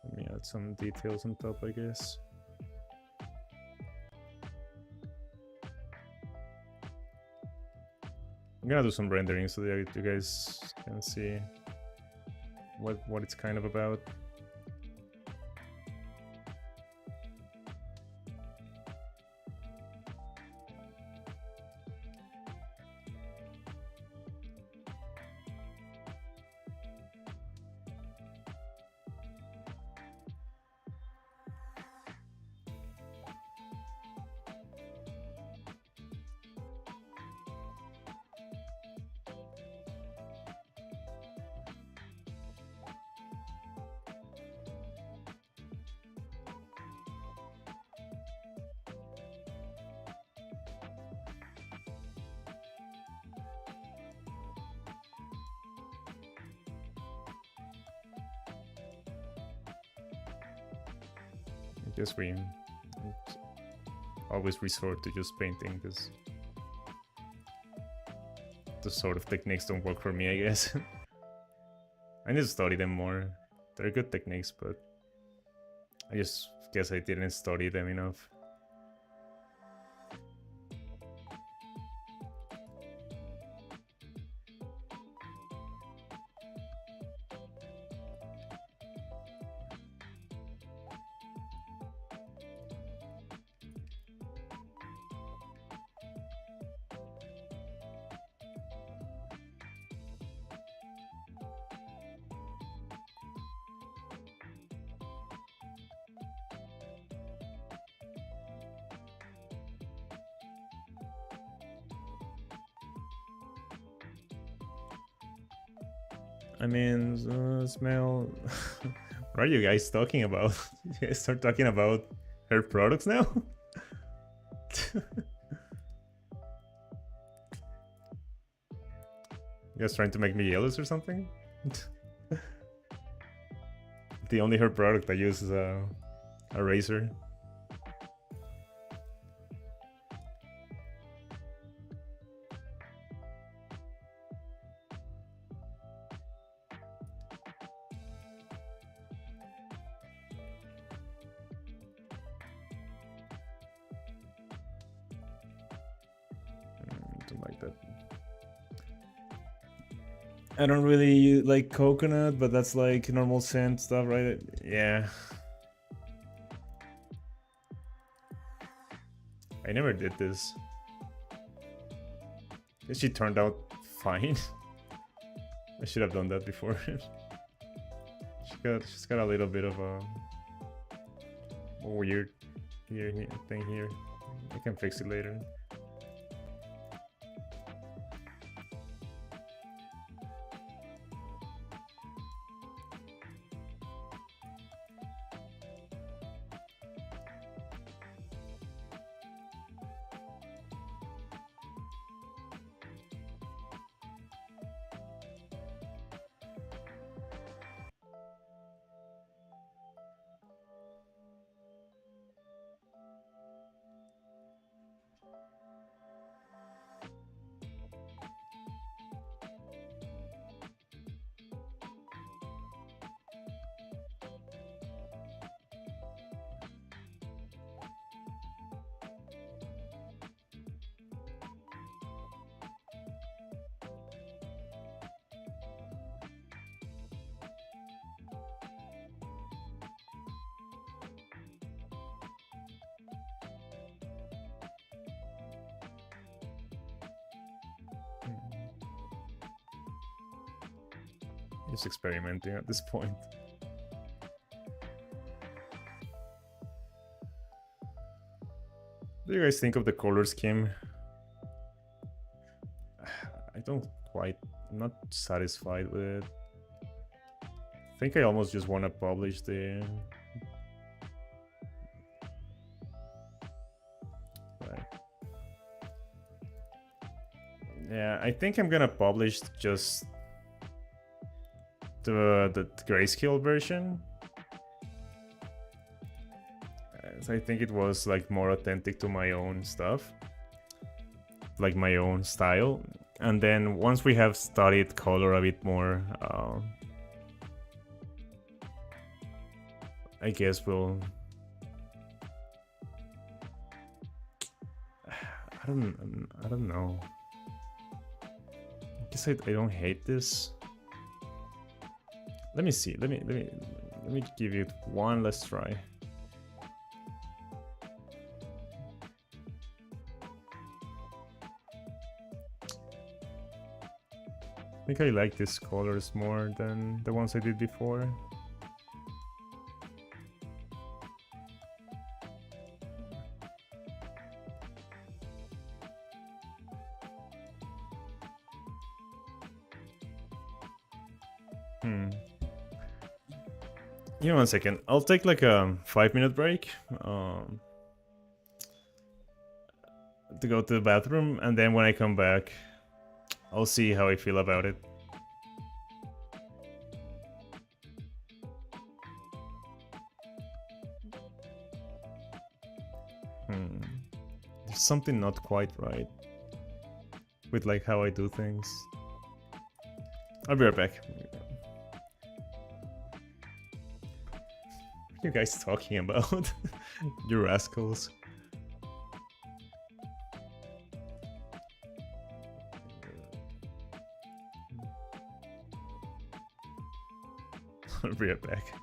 Let me add some details on top, I guess. I'm gonna do some rendering so that you guys can see what it's kind of about. I guess we always resort to just painting because those sort of techniques don't work for me, I guess. I need to study them more. They're good techniques, but I just guess I didn't study them enough. I mean, smell. What are you guys talking about? You guys start talking about her products now? You guys trying to make me jealous or something? The only her product I use is a razor. Like that. I don't really like coconut, but that's like normal scent stuff, right? Yeah. I never did this. Guess she turned out fine. I should have done that before. She's got a little bit of a weird thing here. I can fix it later. Just experimenting at this point. What do you guys think of the color scheme? I'm not satisfied with it. I think I almost just want to publish the... Yeah, I think I'm gonna publish just the grayscale version. So I think it was like more authentic to my own stuff, like my own style. And then once we have studied color a bit more, I guess we'll... I don't know. I guess I don't hate this. Let me see. Let me give it one last try. I think I like these colors more than the ones I did before. Give me 1 second. I'll take like a 5-minute break to go to the bathroom, and then when I come back, I'll see how I feel about it. There's something not quite right. with like how I do things. I'll be right back. What are you guys talking about? You rascals. I'll be right back.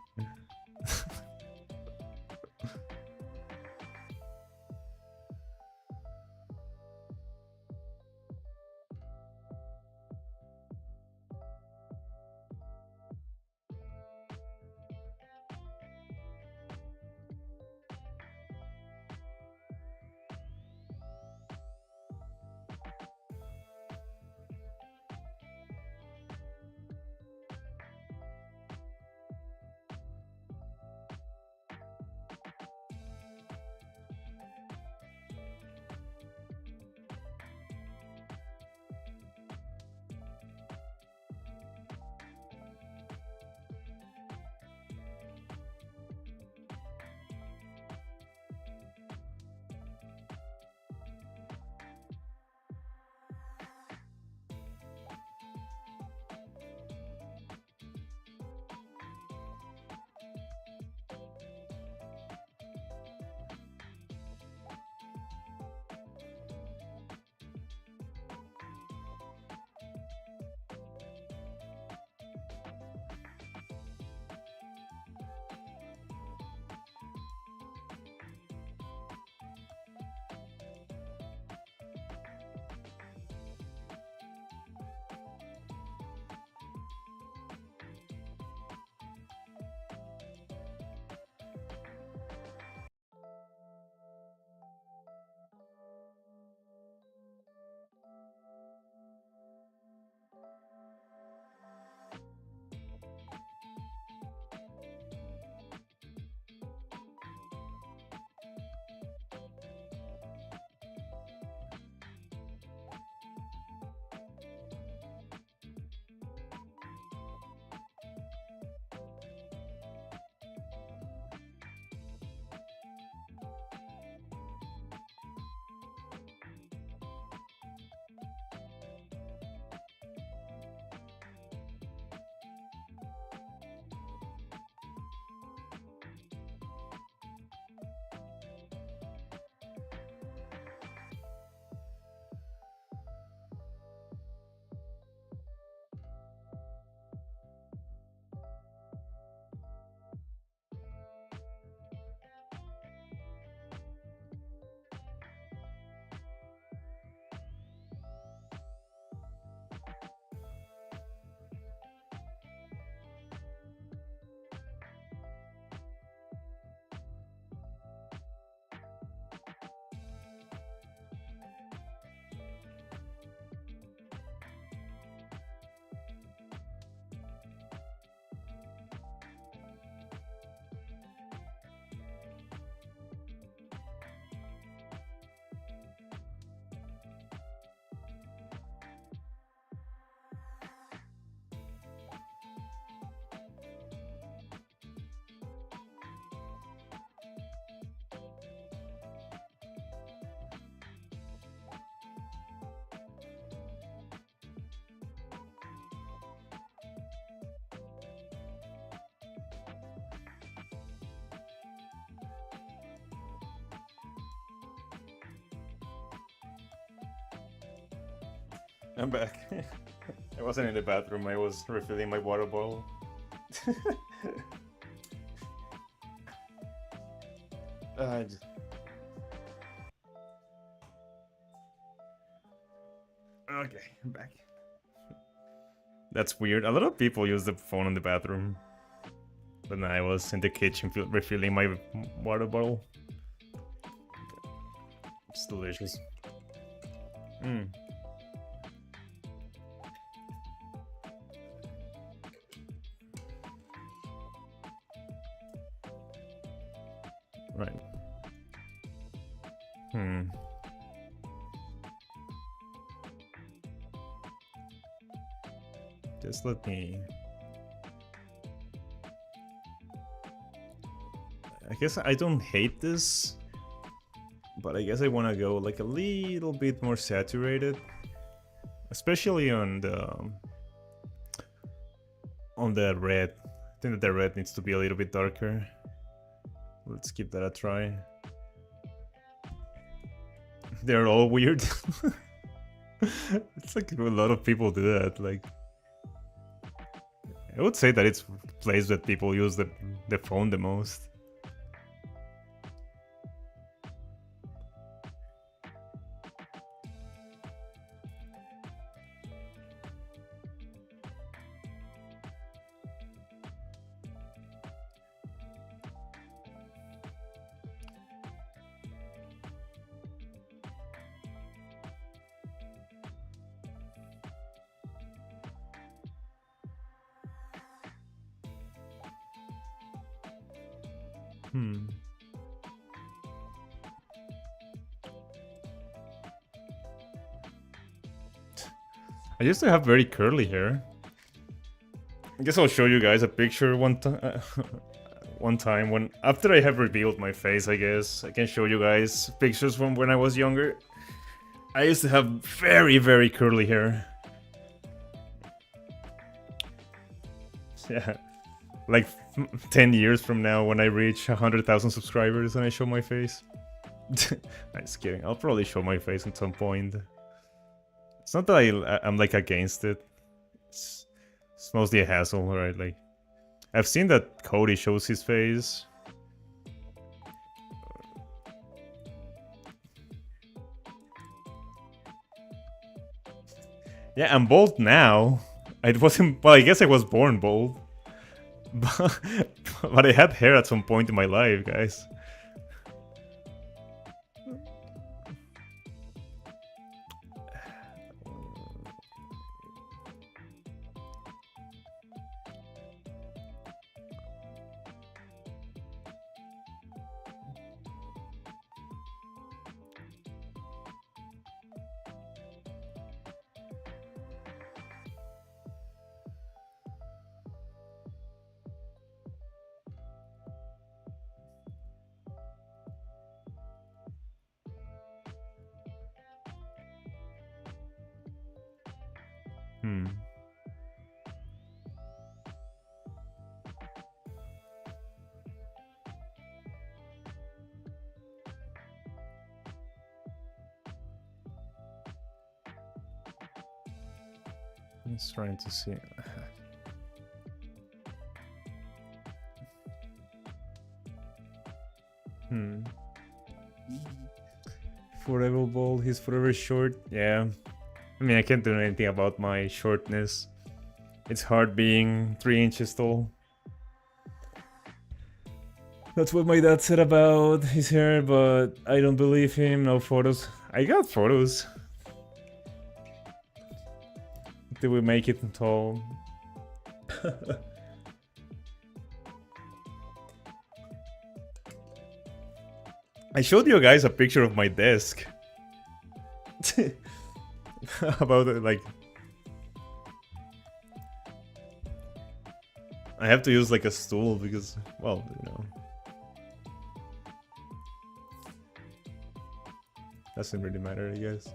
I'm back. I wasn't in the bathroom, I was refilling my water bottle. Okay, I'm back. That's weird. A lot of people use the phone in the bathroom. But now I was in the kitchen refilling my water bottle. It's delicious. Right. Just let me... I guess I don't hate this, but I guess I want to go like a little bit more saturated. especially on the red. I think that the red needs to be a little bit darker. Let's give that a try. They're all weird. It's like a lot of people do that. Like, I would say that it's the place that people use the phone the most. I used to have very curly hair. I guess I'll show you guys a picture one time when after I have revealed my face. I guess I can show you guys pictures from when I was younger. I used to have very curly hair. Yeah, like 10 years from now when I reach 100,000 subscribers and I show my face. I'm just kidding. I'll probably show my face at some point. It's not that I'm like against it. It's mostly a hassle, right? Like, I've seen that Cody shows his face. Yeah, I'm bald now. I wasn't. Well, I guess I was born bald, but I had hair at some point in my life, guys. I'm just trying to see. Forever bald, he's forever short. Yeah. I mean, I can't do anything about my shortness. It's hard being 3 inches tall. That's what my dad said about his hair, but I don't believe him. No photos. I got photos. Did we make it tall? I showed you guys a picture of my desk. About it, like, I have to use like a stool because, well, you know, doesn't really matter, I guess.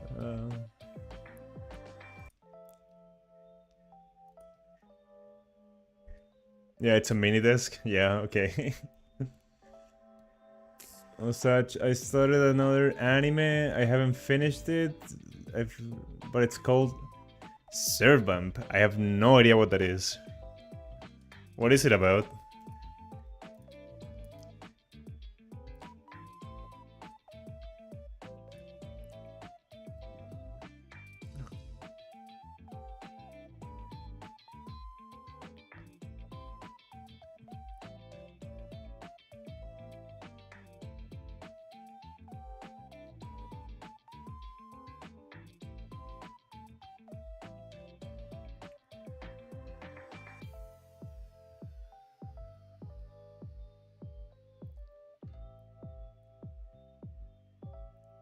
Yeah, it's a mini desk. Yeah, okay. Such, I started another anime. I haven't finished it. But it's called Servamp. I have no idea what that is. What is it about?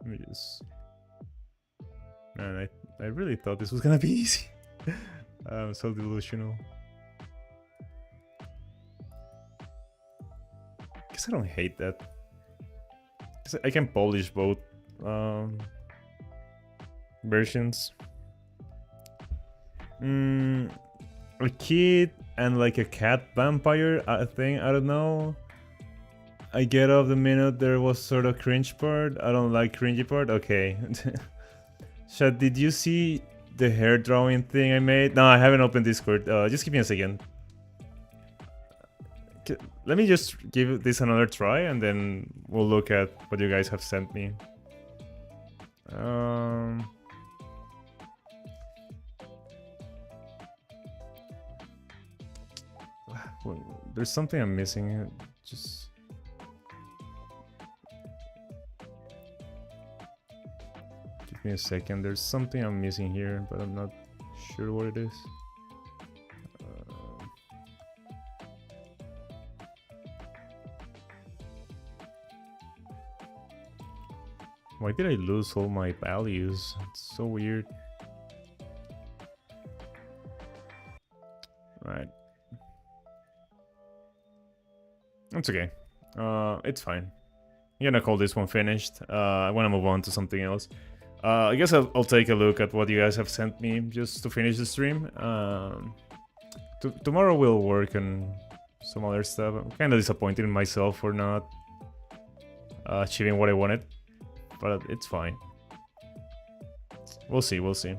Let me just... Man, I really thought this was gonna be easy. I'm so delusional. Guess I don't hate that. Guess I can polish both versions. A kid and like a cat vampire thing. I don't know. I get off the minute there was sort of cringe part. I don't like cringy part. Okay. Shad, did you see the hair drawing thing I made? No, I haven't opened Discord. Just give me a second. Let me just give this another try and then we'll look at what you guys have sent me. There's something I'm missing. Just give me a second. There's something I'm missing here, but I'm not sure what it is. Why did I lose all my values? It's so weird. Right. It's okay. It's fine. I'm gonna call this one finished. I wanna move on to something else. I guess I'll take a look at what you guys have sent me just to finish the stream. Tomorrow we'll work on some other stuff. I'm kinda disappointed in myself for not achieving what I wanted. But it's fine. We'll see, we'll see.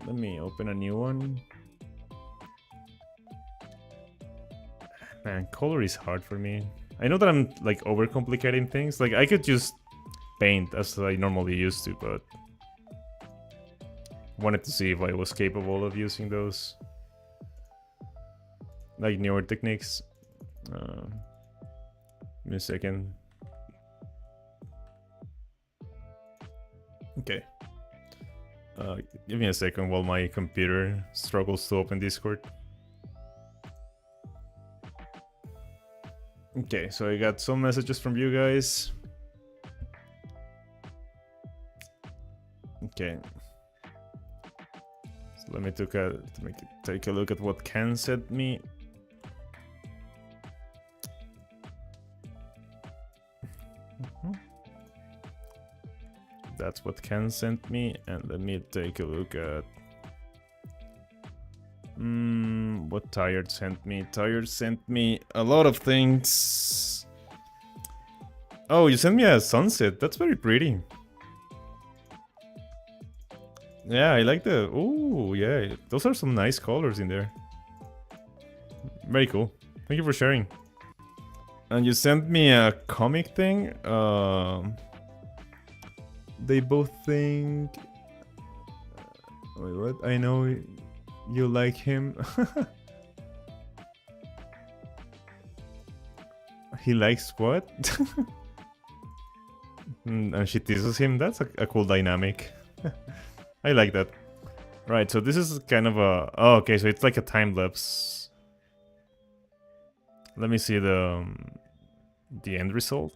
Let me open a new one. Man, color is hard for me. I know that I'm like overcomplicating things. Like I could just paint as I normally used to, but wanted to see if I was capable of using those like newer techniques. Give me a second. Okay. Give me a second while my computer struggles to open Discord. Okay, so I got some messages from you guys. Okay. So let me take a look at what Ken sent me. That's what Ken sent me, and let me take a look at what Tired sent me. Tired sent me a lot of things. Oh, you sent me a sunset. That's very pretty. Yeah, I like the... Oh, yeah. Those are some nice colors in there. Very cool. Thank you for sharing. And you sent me a comic thing. They both think... Wait, what? I know you like him. He likes what? And she teases him. That's a cool dynamic. I like that. Right, so this is kind of a... Oh, okay, so it's like a time-lapse. Let me see the end result.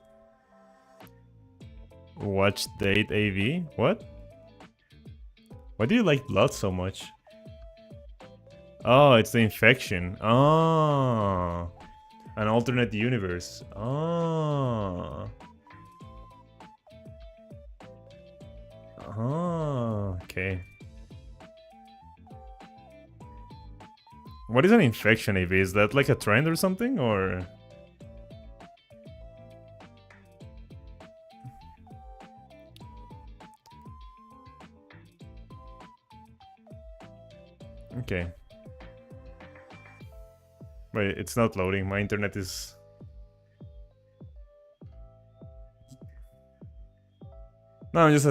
Watch date AV? What? Why do you like blood so much? Oh, it's the infection. Oh, an alternate universe. Oh. Oh, okay. What is an infection AV? Is that like a trend or something, or? Okay. Wait, it's not loading. My internet is... No, I'm just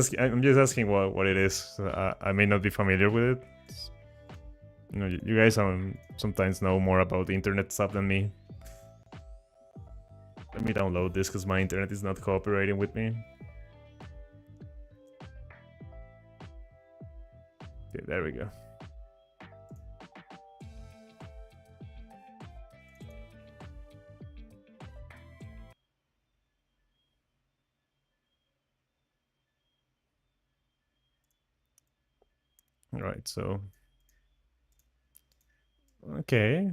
asking what it is. I may not be familiar with it. You know, you guys sometimes know more about internet stuff than me. Let me download this because my internet is not cooperating with me. Okay, there we go. Alright, so... Okay.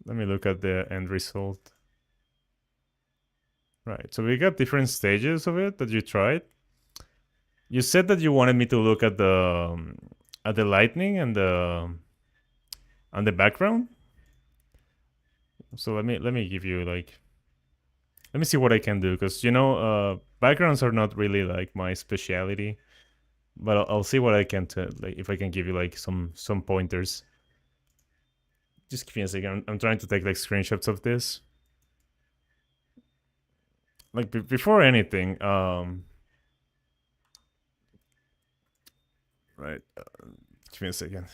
Let me look at the end result. Right, so we got different stages of it that you tried. You said that you wanted me to look at the lightning and the background. So let me give you like, let me see what I can do, because backgrounds are not really like my specialty, but I'll see what I can like, if I can give you like some pointers. Just give me a second. I'm trying to take like screenshots of this. Like before anything, right. Give me a second.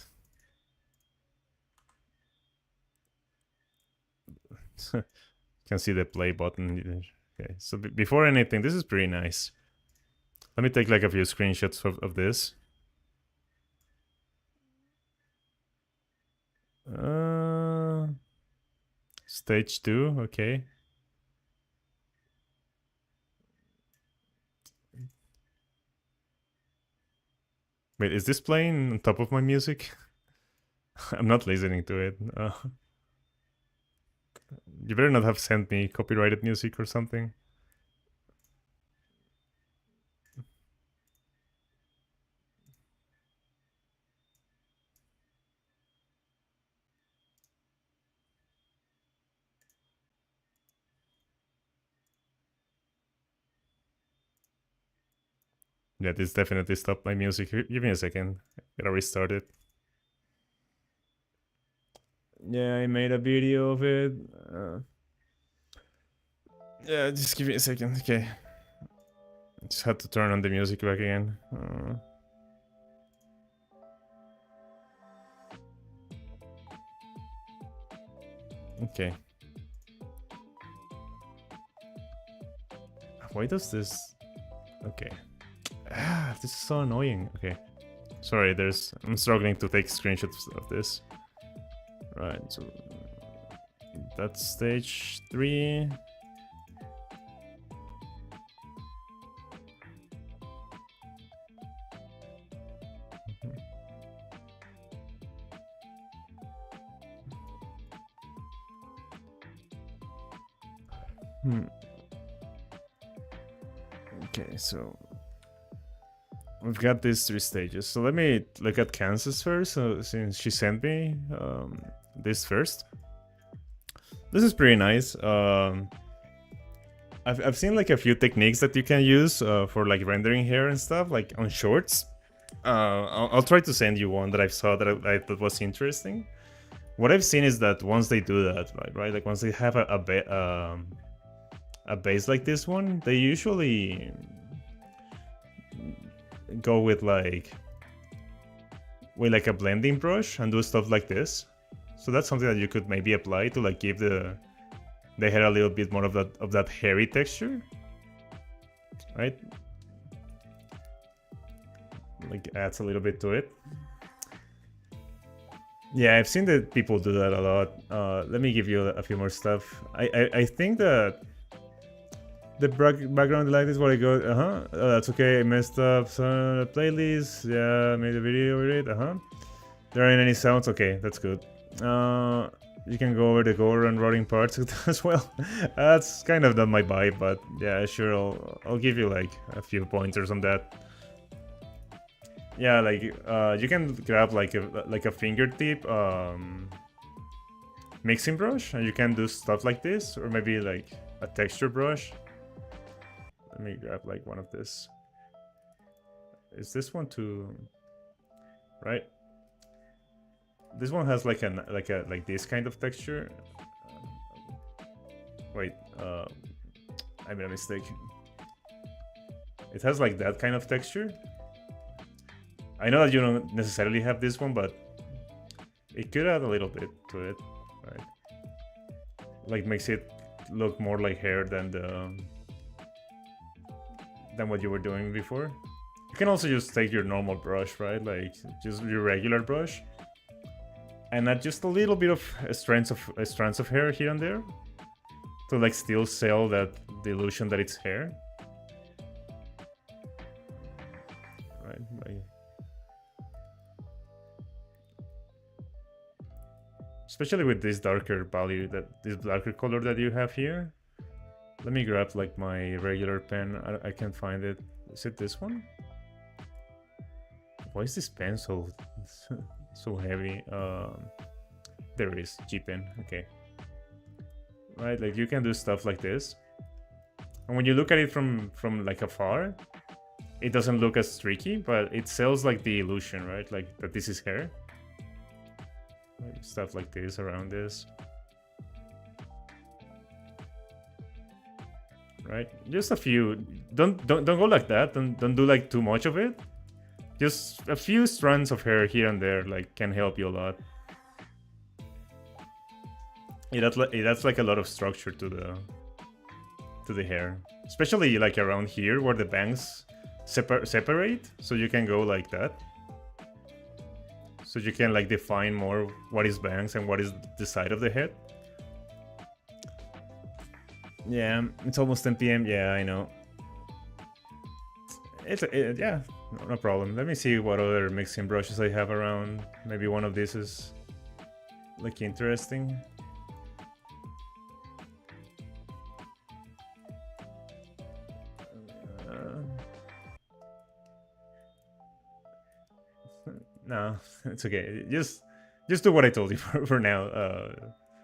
You can see the play button. Okay, so before anything, this is pretty nice. Let me take like a few screenshots of this. Stage 2, okay. Wait, is this playing on top of my music? I'm not listening to it. You better not have sent me copyrighted music or something. Yeah, this definitely stopped my music. Give me a second. Gotta restart it. Yeah, I made a video of it. Yeah, just give me a second. Okay. Just had to turn on the music back again. Okay. Why does this... Okay. This is so annoying. Okay. Sorry, I'm struggling to take screenshots of this. Right, so... That's stage 3. Okay, so we've got these 3 stages. So let me look at Kansas first, since she sent me this first. This is pretty nice. I've seen like a few techniques that you can use for like rendering hair and stuff, like on shorts. I'll try to send you one that I saw that I thought was interesting. What I've seen is that once they do that, right, like once they have a base like this one, they usually go with like a blending brush and do stuff like this. So that's something that you could maybe apply to like give the hair a little bit more of that hairy texture, right? Like adds a little bit to it. Yeah, I've seen that people do that a lot. Let me give you a few more stuff. I think that the background light is what I got. That's okay. I messed up some playlist. Yeah, I made a video with it. There aren't any sounds. Okay, that's good. You can go over the gore and rotting parts as well. That's kind of not my vibe, but yeah, sure. I'll give you like a few pointers on that. Yeah, like you can grab like a fingertip mixing brush, and you can do stuff like this, or maybe like a texture brush. Let me grab like one of this. Is this one too? Right. This one has like this kind of texture. Wait, I made a mistake. It has like that kind of texture. I know that you don't necessarily have this one, but it could add a little bit to it, right? Like makes it look more like hair than what you were doing before. You can also just take your normal brush, right? Like just your regular brush, and add just a little bit of strands of hair here and there to like still sell that the illusion that it's hair, right? Like, especially with this darker value, this darker color that you have here. Let me grab like my regular pen. I can't find it. Is it this one? Why is this pen so so heavy? There it is, G pen. Okay. Right, like you can do stuff like this, and when you look at it from like afar, it doesn't look as streaky, but it sells like the illusion, right? Like that this is hair. Like, stuff like this around this. Right, just a few. Don't go like that. Don't do like too much of it. Just a few strands of hair here and there like can help you a lot. It adds like a lot of structure to the hair, especially like around here where the bangs separate, so you can go like that. So you can like define more what is bangs and what is the side of the head. Yeah, it's almost 10 p.m. Yeah, I know. Yeah, no problem. Let me see what other mixing brushes I have around. Maybe one of these is like interesting. No, it's okay. Just do what I told you for now.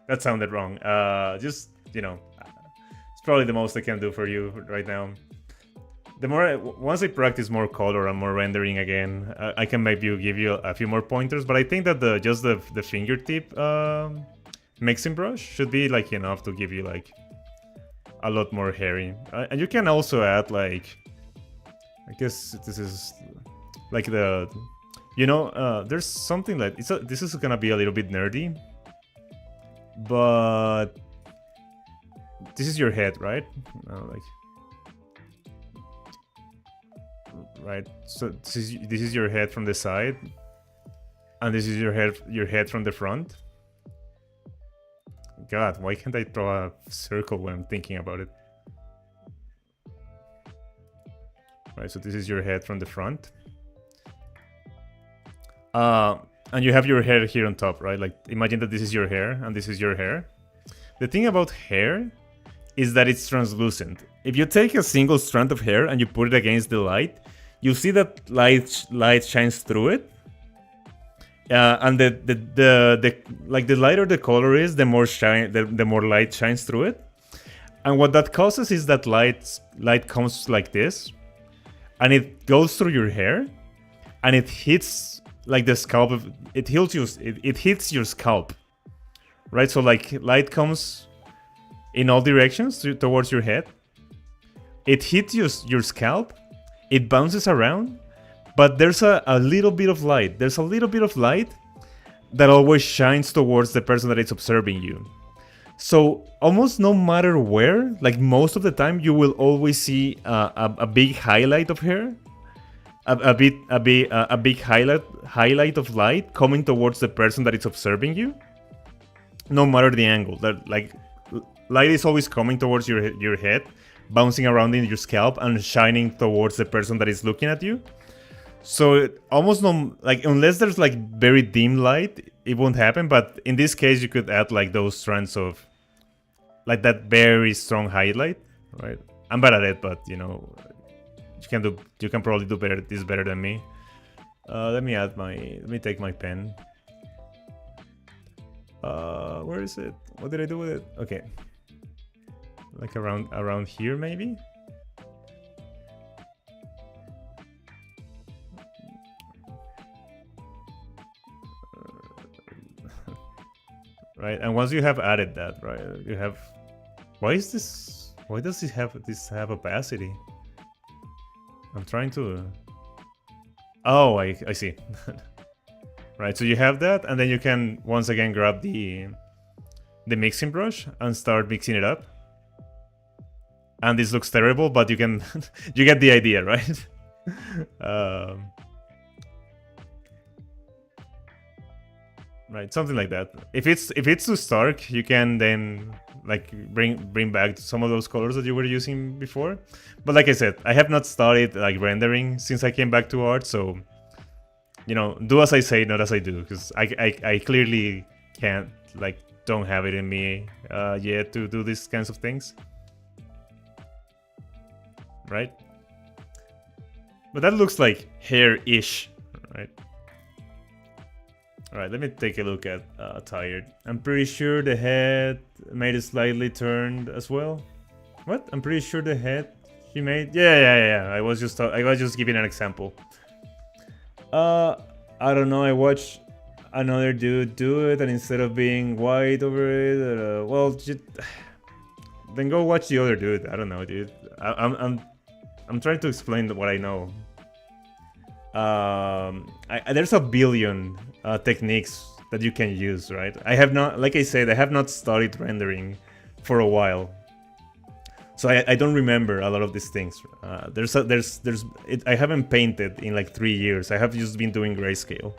That sounded wrong. Just, you know, it's probably the most I can do for you right now. The more once I practice more color and more rendering again, I can maybe give you a few more pointers. But I think that just the fingertip mixing brush should be like enough to give you like a lot more hairy. And you can also add like, I guess this is like the, you know, there's something like this is gonna be a little bit nerdy, but this is your head, right? Like. Right, so this is your head from the side, and this is your head from the front. God, why can't I draw a circle when I'm thinking about it? Right, so this is your head from the front, and you have your hair here on top, right? Like imagine that this is your hair and this is your hair. The thing about hair is that it's translucent. If you take a single strand of hair and you put it against the light, you see that light shines through it, and the lighter the color is, the more light shines through it. And what that causes is that light comes like this, and it goes through your hair, and it hits like the scalp. It hits your scalp, right? So like light comes in all directions towards your head. It hits your scalp. It bounces around, but there's a little bit of light. There's a little bit of light that always shines towards the person that is observing you. So almost no matter where, like most of the time, you will always see a big highlight of hair, a big highlight of light coming towards the person that is observing you. No matter the angle, that like light is always coming towards your head, bouncing around in your scalp and shining towards the person that is looking at you. So almost no, like unless there's like very dim light, it won't happen. But in this case, you could add like those strands of like that very strong highlight, right? I'm bad at it, but you know, you can probably do this better than me. Let me take my pen. Where is it? What did I do with it? Okay. Like around here, maybe? Right, and once you have added that, right, you have... Why does this have opacity? I'm trying to... Oh, I see. Right, so you have that, and then you can once again grab the mixing brush and start mixing it up. And this looks terrible, but you can you get the idea, right? Right, something like that. If it's too stark, you can then like bring back some of those colors that you were using before. But like I said, I have not started like rendering since I came back to art, so you know, do as I say, not as I do, because I clearly can't, like, don't have it in me yet to do these kinds of things. Right? But that looks like hair-ish, right? All right, let me take a look at tired. I'm pretty sure the head made it slightly turned as well. What? I'm pretty sure the head she made. Yeah. I was just giving an example. I don't know. I watched another dude do it, and instead of being white over it, well, just, then go watch the other dude. I don't know, dude. I'm trying to explain what I know. There's a billion techniques that you can use, right? I have not, like I said, I have not studied rendering for a while, so I don't remember a lot of these things. I haven't painted in like 3 years. I have just been doing grayscale.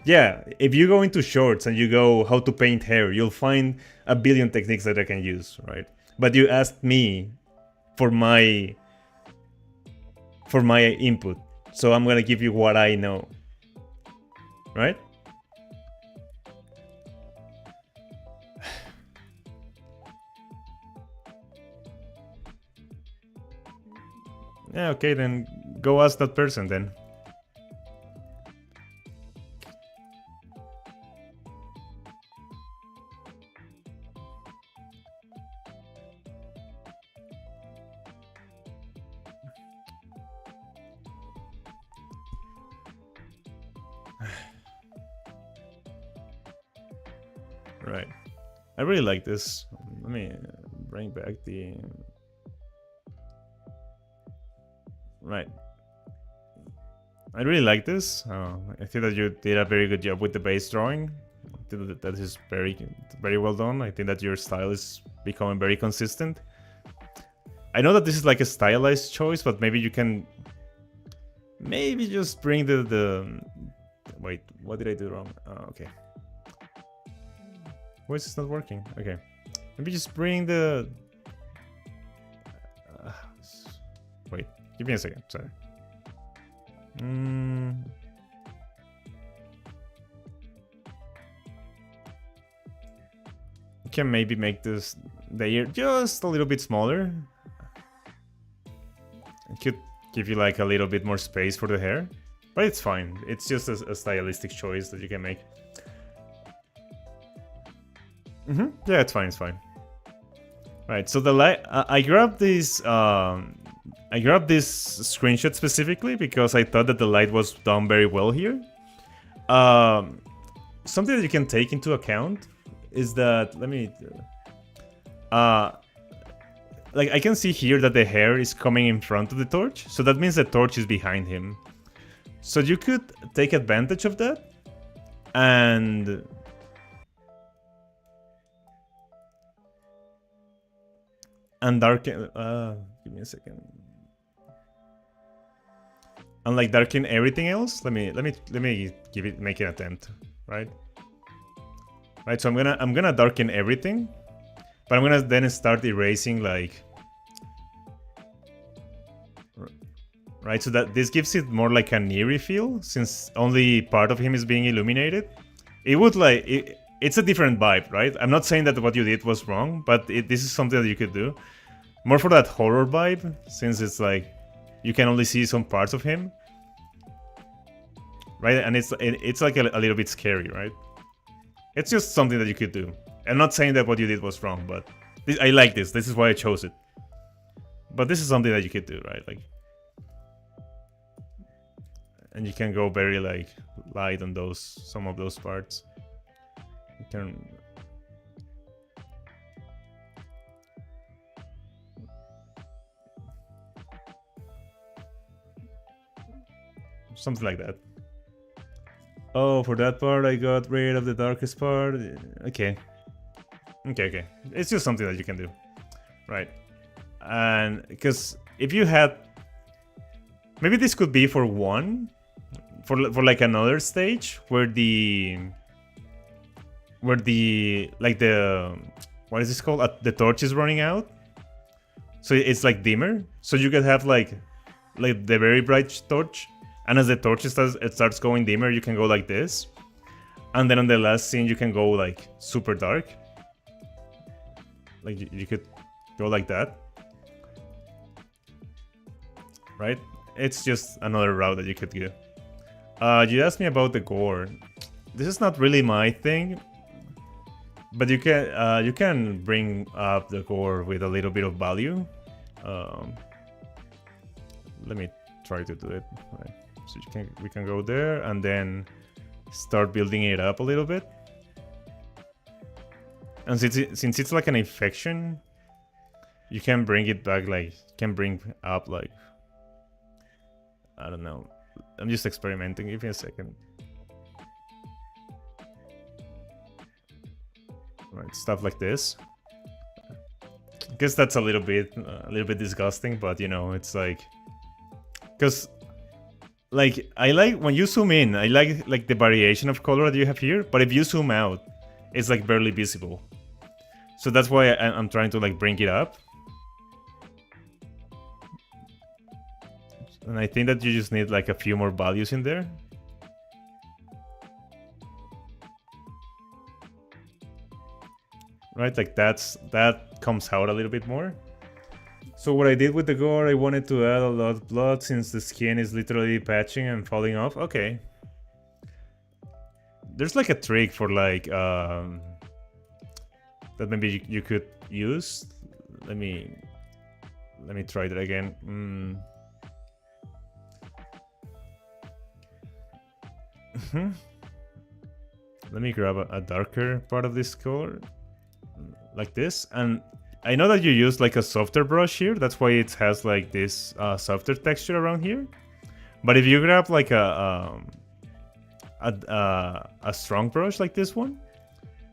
Yeah, if you go into shorts and you go how to paint hair, you'll find a billion techniques that I can use, right? But you asked me for my input, so I'm gonna give you what I know, right? Yeah, okay, then go ask that person then. Right. I really like this. Let me bring back the... Right. I really like this. I think that you did a very good job with the base drawing. I think that is very well done. I think that your style is becoming very consistent. I know that this is like a stylized choice, but maybe you can just bring the wait, what did I do wrong? Okay. Why is this not working? Okay. Maybe just bring the... wait, give me a second, sorry. You can maybe make this layer just a little bit smaller. It could give you like a little bit more space for the hair, but it's fine. It's just a stylistic choice that you can make. Yeah, it's fine. It's fine. Right. So the light. I grabbed this. I grabbed this screenshot specifically because I thought that the light was done very well here. Something that you can take into account is that, let me... like, I can see here that the hair is coming in front of the torch, so that means the torch is behind him. So you could take advantage of that and... darken... give me a second. And like darken everything else. Let me make an attempt, right? Right, so I'm gonna darken everything, but I'm gonna then start erasing like... Right, so that this gives it more like a Neri feel, since only part of him is being illuminated. It would like... It's a different vibe, right? I'm not saying that what you did was wrong, but this is something that you could do. More for that horror vibe, since it's like... You can only see some parts of him. Right, and it's like a little bit scary, right? It's just something that you could do. I'm not saying that what you did was wrong, but I like this. This is why I chose it. But this is something that you could do, right? Like, and you can go very like light on some of those parts. You can... Something like that. Oh, for that part I got rid of the darkest part. Okay. It's just something that you can do. Right. And because if you had... Maybe this could be for one. For like another stage where the... What is this called? The torch is running out. So it's like dimmer. So you could have like the very bright torch. And as the torch starts going dimmer, you can go like this. And then on the last scene, you can go like super dark. Like you could go like that. Right? It's just another route that you could go. You asked me about the gore. This is not really my thing, but you can bring up the gore with a little bit of value. Let me try to do it. Right. So we can go there and then start building it up a little bit. And since it's like an infection, you can bring it back, like can bring up like, I don't know. I'm just experimenting. Give me a second. Right, stuff like this. I guess that's a little bit disgusting, but you know, it's like, because like I like when you zoom in, I like the variation of color that you have here, but if you zoom out, it's like barely visible. So that's why I'm trying to like bring it up. And I think that you just need like a few more values in there. Right, like that comes out a little bit more. So what I did with the gore, I wanted to add a lot of blood since the skin is literally patching and falling off. Okay. There's like a trick for like that maybe you could use. Let me try that again. Let me grab a darker part of this color, like this, and I know that you use like a softer brush here. That's why it has like this softer texture around here. But if you grab like a strong brush like this one,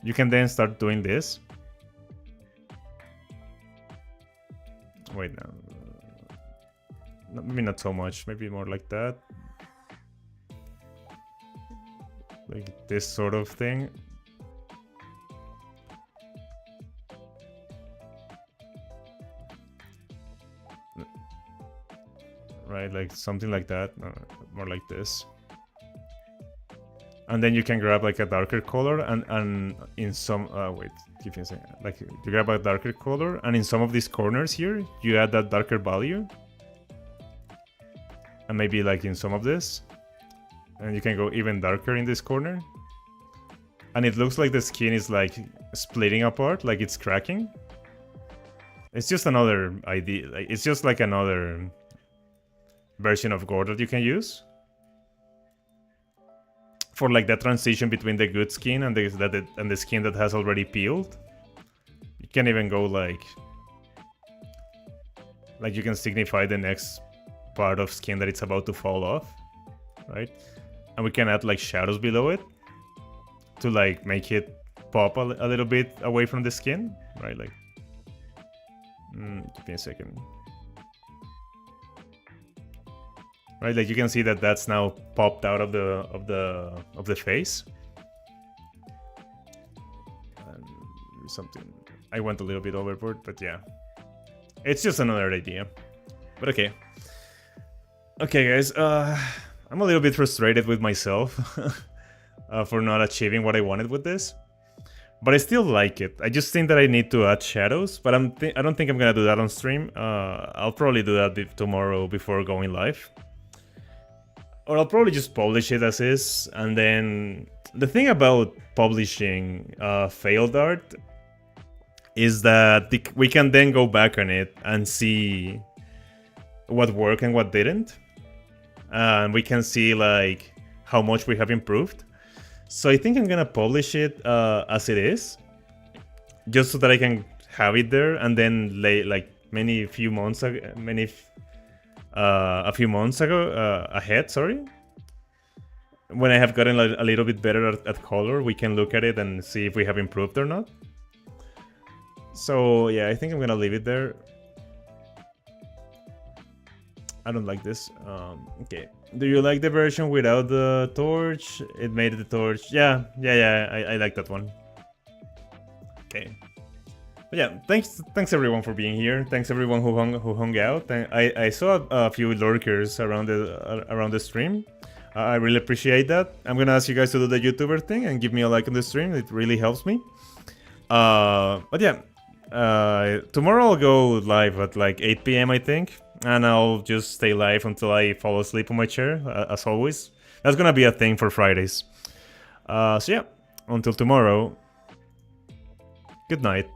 you can then start doing this. Wait, no, maybe not so much. Maybe more like that. Like this sort of thing. Right, like something like that. More like this. And then you can grab like a darker color and in some wait, give me a second. Like you grab a darker color and in some of these corners here you add that darker value. And maybe like in some of this. And you can go even darker in this corner. And it looks like the skin is like splitting apart, like it's cracking. It's just another idea. Like, it's just like another version of gore that you can use for like that transition between the good skin and the skin that has already peeled. You can even go like you can signify the next part of skin that it's about to fall off, right? And we can add like shadows below it to like make it pop a little bit away from the skin, right? Like, give me a second. Right, like you can see that that's now popped out of the face. And something I went a little bit overboard, but yeah, it's just another idea. But okay, guys. I'm a little bit frustrated with myself for not achieving what I wanted with this, but I still like it. I just think that I need to add shadows, but I don't think I'm gonna do that on stream. I'll probably do that tomorrow before going live. Or I'll probably just publish it as is, and then the thing about publishing failed art is that we can then go back on it and see what worked and what didn't. And we can see like how much we have improved. So I think I'm gonna publish it as it is, just so that I can have it there, and then like a few months ahead, sorry, when I have gotten a little bit better at color, we can look at it and see if we have improved or not. So yeah, I think I'm gonna leave it there. I don't like this. Okay, do you like the version without the torch? It made the torch. Yeah, I like that one. Okay. But yeah, thanks everyone for being here. Thanks everyone who hung out. And I saw a few lurkers around the stream. I really appreciate that. I'm gonna ask you guys to do the YouTuber thing and give me a like on the stream. It really helps me. But yeah, tomorrow I'll go live at like 8 PM I think, and I'll just stay live until I fall asleep on my chair, as always, That's gonna be a thing for Fridays. So yeah, until tomorrow. Good night.